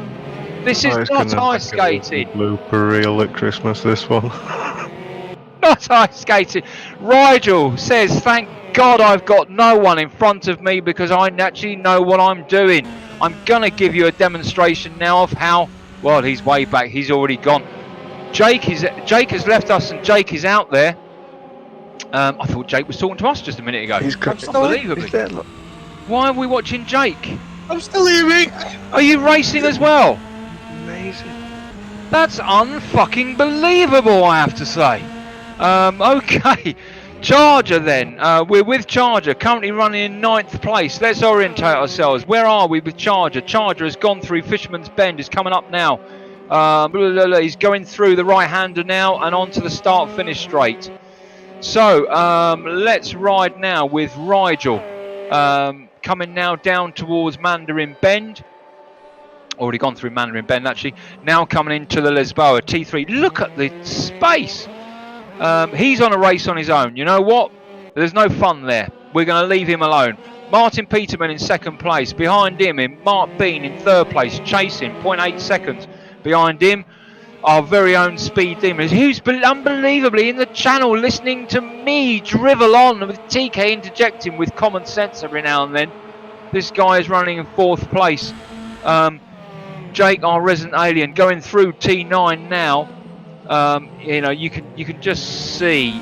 This is not ice skating. Blooper reel at Christmas, this one. Not ice skating. Rigel says, "Thank God I've got no one in front of me because I actually know what I'm doing." I'm gonna give you a demonstration now of how. Well, he's way back. He's already gone. Jake has left us, and Jake is out there. I thought Jake was talking to us just a minute ago. Unbelievably. Why are we watching Jake? I'm still here, mate. Are you racing as well? Amazing. That's unfucking believable, I have to say. Okay. Charger then. We're with Charger, currently running in 9th place. Let's orientate ourselves. Where are we with Charger? Charger has gone through Fisherman's Bend, is coming up now. He's going through the right-hander now and onto the start-finish straight. So let's ride now with Rigel. Coming now down towards Mandarin Bend. Already gone through Mandarin Bend, actually. Now coming into the Lisboa T3. Look at the space. He's on a race on his own. You know what? There's no fun there. We're going to leave him alone. Martin Peterman in second place. Behind him, Mark Bean in third place, chasing 0.8 seconds behind him. Our very own Speed Demon, who's unbelievably in the channel listening to me drivel on with TK interjecting with common sense every now and then. This guy is running in fourth place. Jake, our resident alien, going through T9 now. You know, you can just see,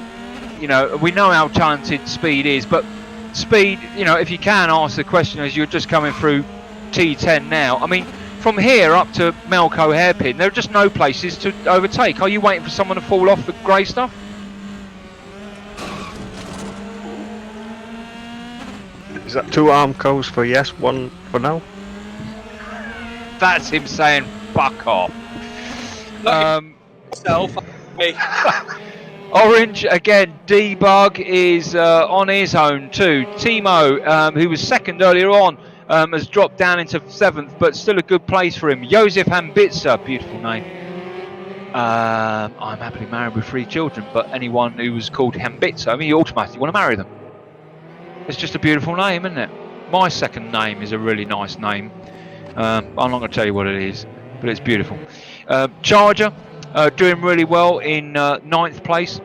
you know, we know how talented Speed is, but Speed, you know, if you can ask the question as you're just coming through T10 now, I mean, from here up to Melco Hairpin, there are just no places to overtake. Are you waiting for someone to fall off the grey stuff? Is that 2 Armcos for yes, 1 for no? That's him saying fuck off. Self, me. Orange again. Debug is on his own too. Timo, who was second earlier on, has dropped down into 7th, but still a good place for him. Josef Hambitsa, beautiful name. I'm happily married with 3 children, but anyone who was called Hambitsa, I mean, you automatically want to marry them. It's just a beautiful name, isn't it? My second name is a really nice name. I'm not going to tell you what it is, but it's beautiful. Charger, doing really well in 9th place.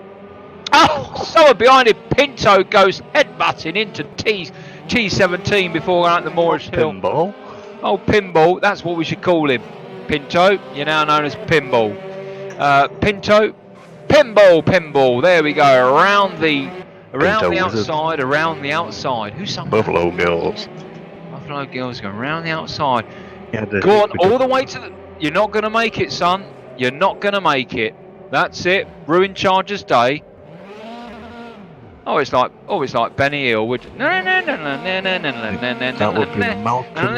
Oh, someone behind him. Pinto goes headbutting into T17 before going out the Moorish Hill. Pinball. Oh, Pinball. That's what we should call him. Pinto. You're now known as Pinball. Pinto. Pinball. There we go. Around the outside. Who's some Buffalo Girls. Buffalo Girls going around the outside. Yeah, Go on all the way to the... You're not going to make it, son. You're not going to make it. That's it. Ruin Charger's day. Oh, it's like Benny Hill would. That would be Malcolm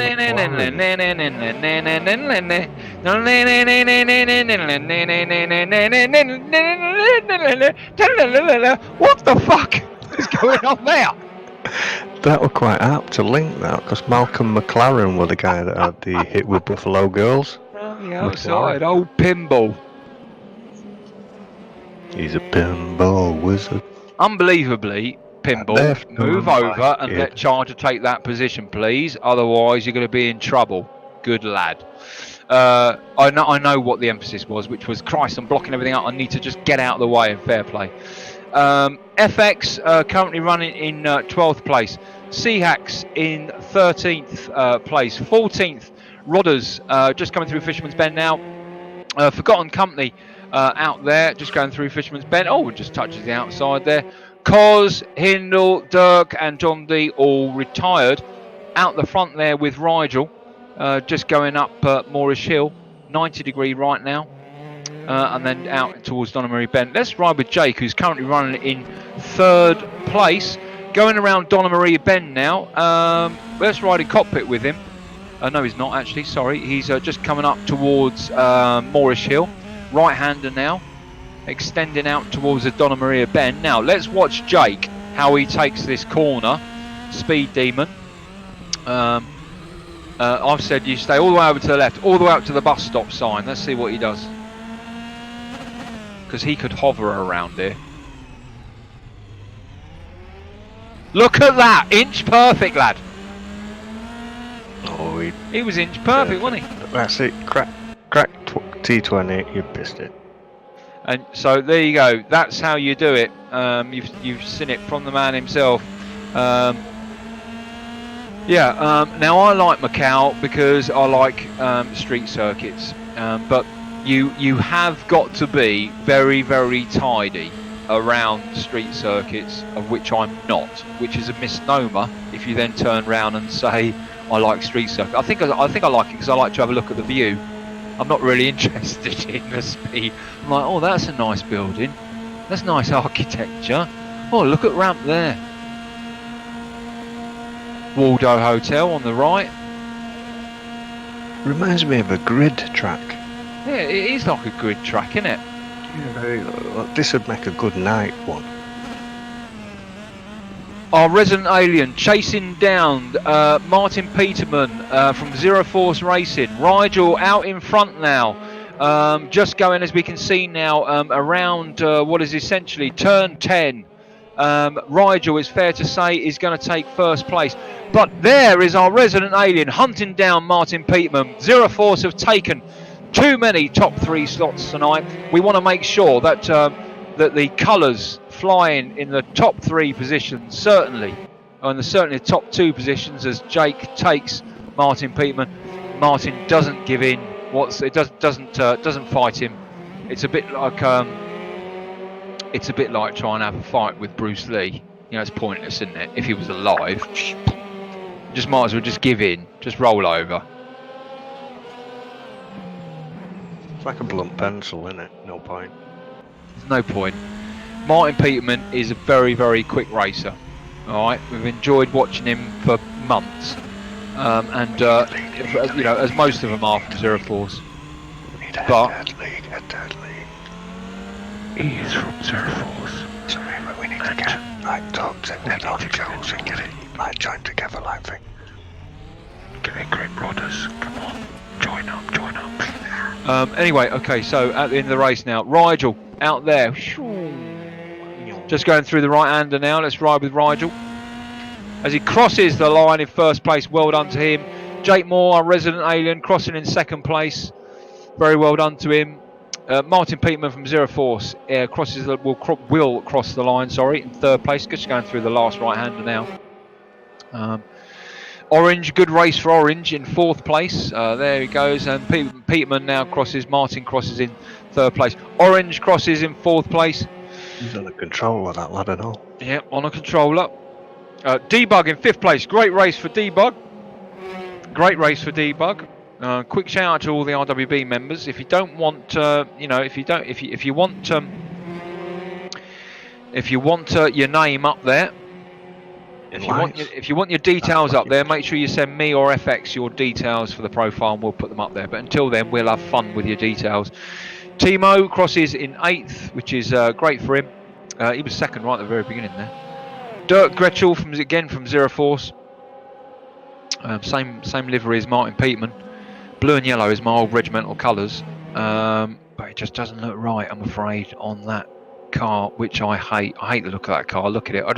What the fuck is going on there? That were quite apt to link that, because Malcolm McLaren were the guy that had the hit with Buffalo Girls. On the outside, old Pinball. He's a pinball wizard. Unbelievably, Pinball, move over and let Charger take that position, please. Otherwise, you're going to be in trouble. Good lad. I know what the emphasis was, which was, Christ, I'm blocking everything up. I need to just get out of the way and fair play. FX currently running in 12th place. Seahacks in 13th place. 14th, Rodders just coming through Fisherman's Bend now. Forgotten Company out there, just going through Fisherman's Bend. Oh, just touches the outside there. Cos, Hindle, Dirk and John D all retired. Out the front there with Rigel, just going up Moorish Hill, 90 degree right now. And then out towards Donna Marie Bend. Let's ride with Jake, who's currently running in 3rd place. Going around Donna Marie Bend now. Let's ride in cockpit with him. No, he's not actually, sorry. He's just coming up towards Moorish Hill. Right-hander now, extending out towards the Donna Maria Bend. Now, let's watch Jake, how he takes this corner. Speed Demon. I've said you stay all the way over to the left, all the way up to the bus stop sign. Let's see what he does. Because he could hover around here. Look at that! Inch perfect, lad. Oh, he was inch perfect, wasn't he? That's it. Crack T20, you pissed it. And so there you go. That's how you do it. You've seen it from the man himself. Now I like Macau because I like street circuits, but you have got to be very, very tidy around street circuits, of which I'm not, which is a misnomer if you then turn around and say I like street circuit. I think I like it because I like to have a look at the view. I'm not really interested in the speed. I'm like, oh, that's a nice building. That's nice architecture. Oh, look at ramp there. Waldo Hotel on the right. Reminds me of a grid track. Yeah, it is like a grid track, isn't it? Yeah, very. This would make a good night one. Our resident alien chasing down Martin Peterman from Zero Force Racing. Rigel out in front now. Just going, as we can see now, around what is essentially turn 10. Rigel, it's fair to say, is going to take first place. But there is our resident alien hunting down Martin Peterman. Zero Force have taken too many top 3 slots tonight. We want to make sure that that the colours flying in the top 3 positions, certainly the top 2 positions, as Jake takes Martin Peterman. Martin doesn't give in. Doesn't fight him. It's a bit like trying to have a fight with Bruce Lee. You know, it's pointless, isn't it? If he was alive, just might as well just give in, just roll over. It's like a blunt pencil, isn't it? No point. There's no point. Martin Peterman is a very, very quick racer. All right, we've enjoyed watching him for months, and you know, as most of them are from Zero Force. But he is from Zero Force. So we need to get like dogs and then on goes and get it like joined together like thing. Get it, grip rodders. Come on, join up. Anyway, okay, so at the end of the race now, Rigel out there. Just going through the right-hander now. Let's ride with Rigel. As he crosses the line in first place, well done to him. Jake Moore, our resident alien, crossing in second place. Very well done to him. Martin Peterman from Zero Force will cross the line, in third place. Just going through the last right-hander now. Orange, good race for Orange in fourth place. There he goes. And Peterman now crosses. Martin crosses in third place. Orange crosses in fourth place. He's on a controller, that lad, and all. Yeah, on a controller. Debug in fifth place. Great race for Debug. Quick shout out to all the RWB members. If you don't want, if you want your name up there, if you want your details up there, make sure you send me or FX your details for the profile, and we'll put them up there. But until then, we'll have fun with your details. Timo crosses in 8th, which is great for him. He was second right at the very beginning there. Dirk Gretschel from Zero Force. Same livery as Martin Peterman. Blue and yellow is my old regimental colours, but it just doesn't look right, I'm afraid, on that car, which I hate. I hate the look of that car. Look at it. I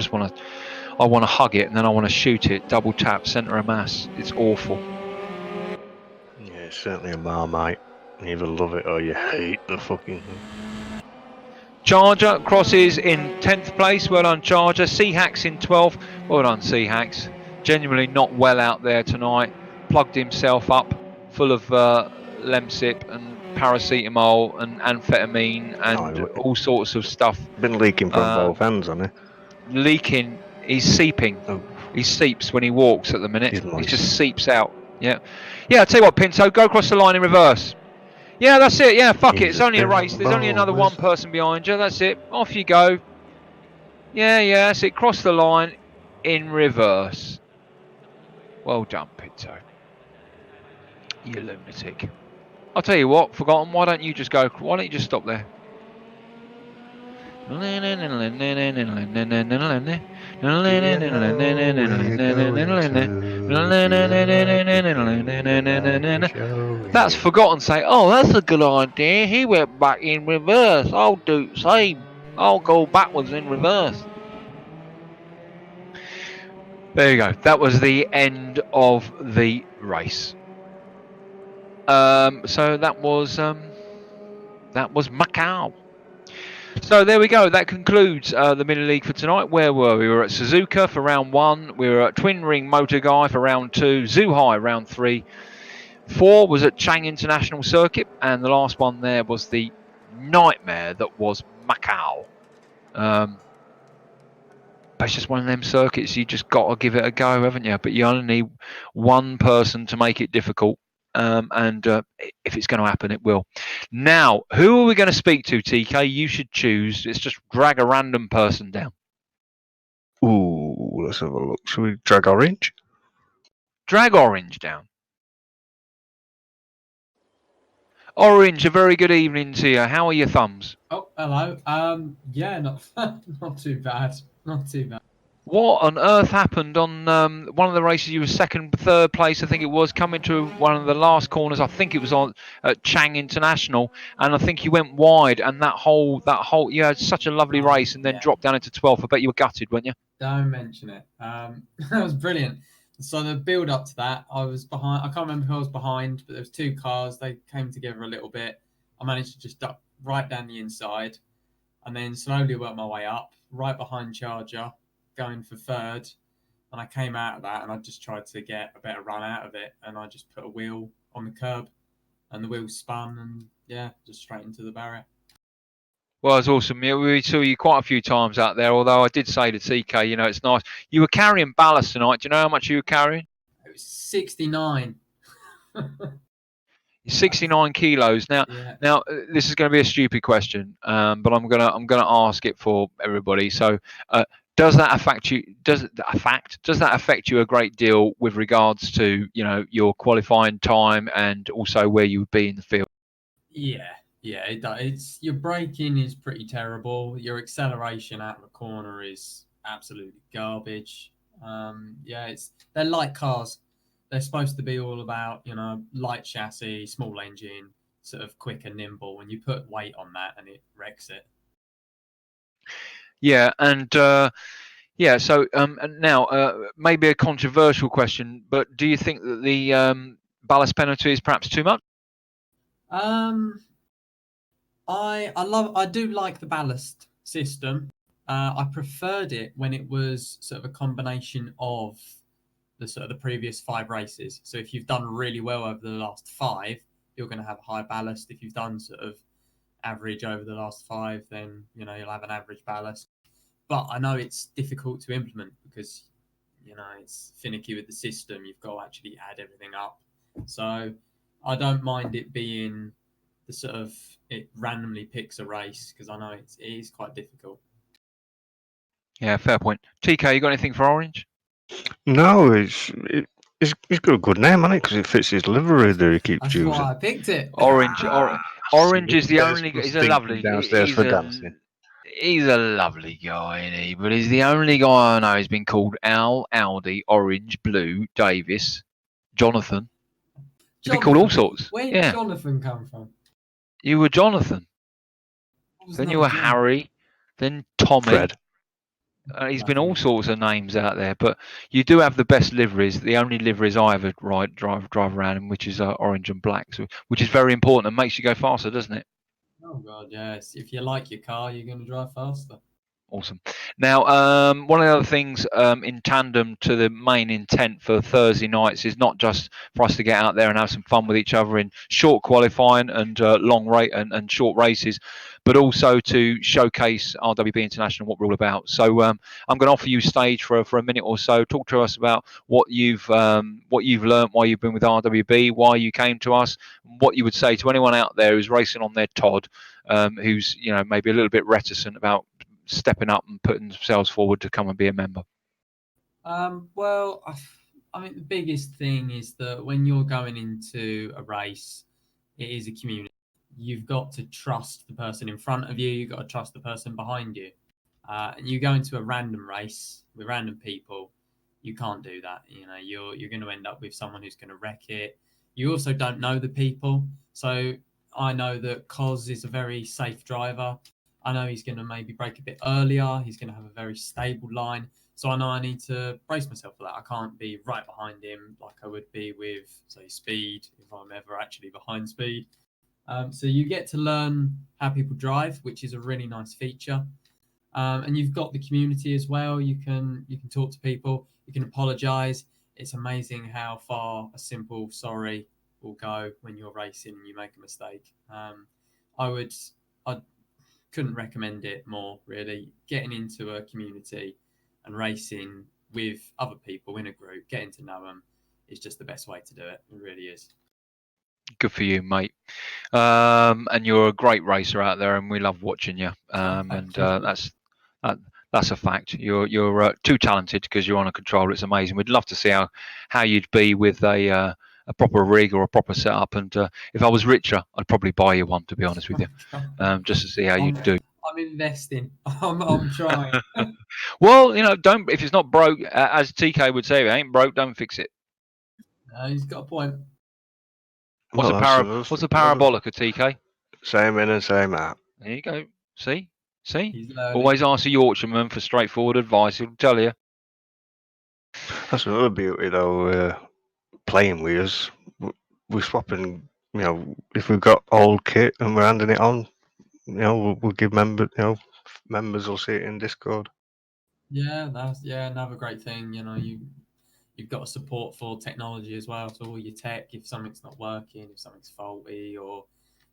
want to hug it, and then I want to shoot it. Double tap, centre of mass. It's awful. Yeah, it's certainly a Marmite. You either love it or you hate the fucking thing. Charger crosses in 10th place. Well done, Charger. Seahacks in 12th. Well done, Seahacks. Genuinely not well out there tonight. Plugged himself up full of Lemsip and paracetamol and amphetamine and all sorts of stuff. Been leaking from both ends, hasn't he? Leaking. He's seeping. Oh. He seeps when he walks at the minute. He just seeps out. Yeah. I'll tell you what, Pinto, go across the line in reverse. Yeah, that's it. Yeah, fuck it. It's only a race. There's only another one person behind you. That's it. Off you go. Yeah, that's it. Cross the line in reverse. Well done, Pinto. You lunatic. I'll tell you what, Forgotten, why don't you just stop there? That's Forgotten saying, oh, that's a good idea. He went back in reverse. I'll do the same. I'll go backwards in reverse. There you go. That was the end of the race. So that was Macau. So there we go. That concludes the mini league for tonight. Where were we? We were at Suzuka for round 1. We were at Twin Ring Motor Guy for round 2. Zhuhai round 3. 4 was at Chang International Circuit, and the last one there was the nightmare that was Macau. It's just one of them circuits. You just got to give it a go, haven't you? But you only need one person to make it difficult. And if it's going to happen, it will. Now, who are we going to speak to, TK? You should choose. Let's just drag a random person down. Ooh, let's have a look. Should we drag Orange? Drag Orange down. Orange, a very good evening to you. How are your thumbs? Oh, hello. Yeah, not not too bad. Not too bad. What on earth happened on one of the races? You were second, third place, I think it was, coming to one of the last corners. I think it was on at Chang International, and I think you went wide. And that whole you had such a lovely race, and then dropped down into 12th. I bet you were gutted, weren't you? Don't mention it. That was brilliant. So the build up to that, I was behind. I can't remember who I was behind, but there was two cars. They came together a little bit. I managed to just duck right down the inside, and then slowly work my way up, right behind Charger, going for third. And I came out of that, and I just tried to get a better run out of it, and I just put a wheel on the curb, and the wheel spun, and yeah, just straight into the barrier. Well, it's awesome. Yeah, we saw you quite a few times out there. Although I did say to TK, you know, it's nice. You were carrying ballast tonight. Do you know how much you were carrying? It was 69. 69 kilos. Now, Yeah. now this is going to be a stupid question, but I'm gonna ask it for everybody. So, does that affect you? Does that affect you a great deal with regards to, you know, your qualifying time and also where you would be in the field? Yeah, it does. It's your braking is pretty terrible. Your acceleration out of the corner is absolutely garbage. They're light cars. They're supposed to be all about, you know, light chassis, small engine, sort of quick and nimble. And you put weight on that, and it wrecks it. Yeah, and yeah. So and now maybe a controversial question, but do you think that the ballast penalty is perhaps too much? I do like the ballast system. I preferred it when it was sort of a combination of the previous 5 races. So if you've done really well over the last 5, you're going to have high ballast. If you've done sort of average over the last 5, then you know you'll have an average ballast. But I know it's difficult to implement because you know it's finicky with the system. You've got to actually add everything up. So I don't mind it being the sort of it randomly picks a race because I know it is quite difficult. Yeah, fair point. TK, you got anything for Orange? No, he's got a good name, hasn't it? Because it fits his livery there. He keeps That's using. why I picked it. Orange, Orange is the There's only. He's a Sting lovely. downstairs He's for a dancing. he's a lovely guy, isn't he? But he's the only guy I know who's been called Al, Audi, Orange, Blue, Davis, Jonathan. He's been called all sorts. Where did Yeah, Jonathan come from? you were Jonathan. What was Then another you were John? Harry. Then Tommy. Fred. He's been all sorts of names out there, but you do have the best liveries. The only liveries I ever drive around in, which is orange and black, so, which is very important and makes you go faster, doesn't it? Oh god, yes. If you like your car, you're going to drive faster. Awesome. Now, one of the other things in tandem to the main intent for Thursday nights is not just for us to get out there and have some fun with each other in short qualifying and long rate and short races, but also to showcase RWB International, what we're all about. So I'm going to offer you stage for a minute or so. Talk to us about what you've learned, why you've been with RWB, why you came to us, what you would say to anyone out there who's racing on their Todd, who's, you know, maybe a little bit reticent about stepping up and putting themselves forward to come and be a member. Well, I mean, the biggest thing is that when you're going into a race, it is a community. You've got to trust the person in front of you. You've got to trust the person behind you. And you go into a random race with random people, you can't do that. You know, you're going to end up with someone who's going to wreck it. You also don't know the people. So I know that Cos is a very safe driver. I know he's going to maybe break a bit earlier. He's going to have a very stable line. So I know I need to brace myself for that. I can't be right behind him like I would be with, say, Speed, if I'm ever actually behind Speed. So you get to learn how people drive, which is a really nice feature. And you've got the community as well. You can talk to people. You can apologise. It's amazing how far a simple sorry will go when you're racing and you make a mistake. I couldn't recommend it more, really. Getting into a community and racing with other people in a group, getting to know them, is just the best way to do it. It really is. Good for you, mate. And you're a great racer out there, and we love watching you. That's a fact. You're too talented because you're on a controller. It's amazing. We'd love to see how you'd be with a proper rig or a proper setup. And if I was richer, I'd probably buy you one, to be honest with you, just to see how you do. I'm investing. I'm trying. Well, you know, don't, if it's not broke, as TK would say, if it ain't broke, don't fix it. He's got a point. What's the parabolic of TK? Same in and same out. There you go. See? He's learning. Always ask a Yorkshireman for straightforward advice. He'll tell you. That's another beauty, though. Playing with us, we're swapping. You know, if we've got old kit and we're handing it on, you know, we'll give members. You know, members will see it in Discord. Yeah, that's another great thing. You know, you've got support for technology as well. So all your tech, if something's not working, if something's faulty, or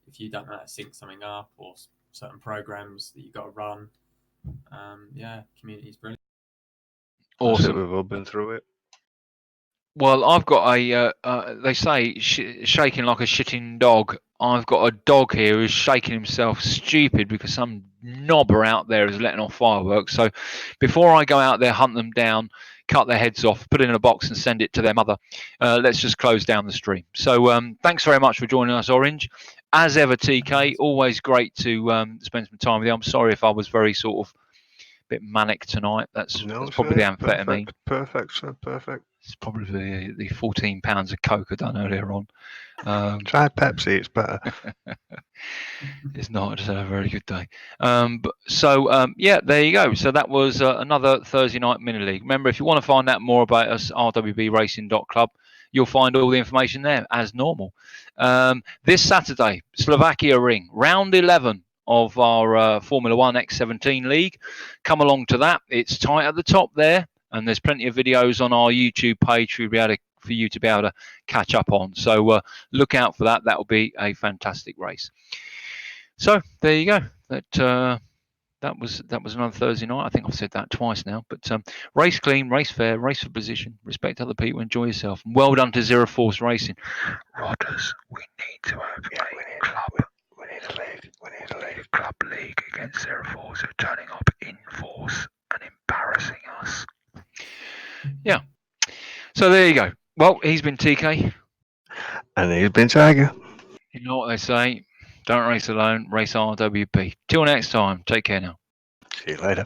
if you don't know how to sync something up, or certain programs that you've got to run, community's brilliant. Awesome. We've all been through it. Well, I've got they say shaking like a shitting dog. I've got a dog here who's shaking himself stupid because some knobber out there is letting off fireworks. So before I go out there, hunt them down, cut their heads off, put it in a box and send it to their mother, let's just close down the stream. So thanks very much for joining us, Orange. As ever, TK, always great to spend some time with you. I'm sorry if I was very sort of bit manic tonight. That's probably the amphetamine. Perfect, sir. Perfect. It's probably the 14 pounds of Coke I done earlier on. Try Pepsi, it's better. It's not. It's a very good day. There you go. So that was another Thursday night mini league. Remember, if you want to find out more about us, rwbracing.club, you'll find all the information there as normal. This Saturday, Slovakia Ring, round 11 of our Formula 1 X17 league. Come along to that. It's tight at the top there, and there's plenty of videos on our YouTube page for you to be able to catch up on. So look out for that. That will be a fantastic race. So there you go. That was another Thursday night. I think I've said that twice now. But race clean, race fair, race for position, respect other people, enjoy yourself. And well done to Zero Force Racing. Rodders, we need to have a club. We need a league. Club league against Zero Force, who are turning up in force and embarrassing us. Yeah. So there you go. Well, he's been TK. And he's been Tiger. You know what they say. Don't race alone, race RWB. Till next time, take care now. See you later.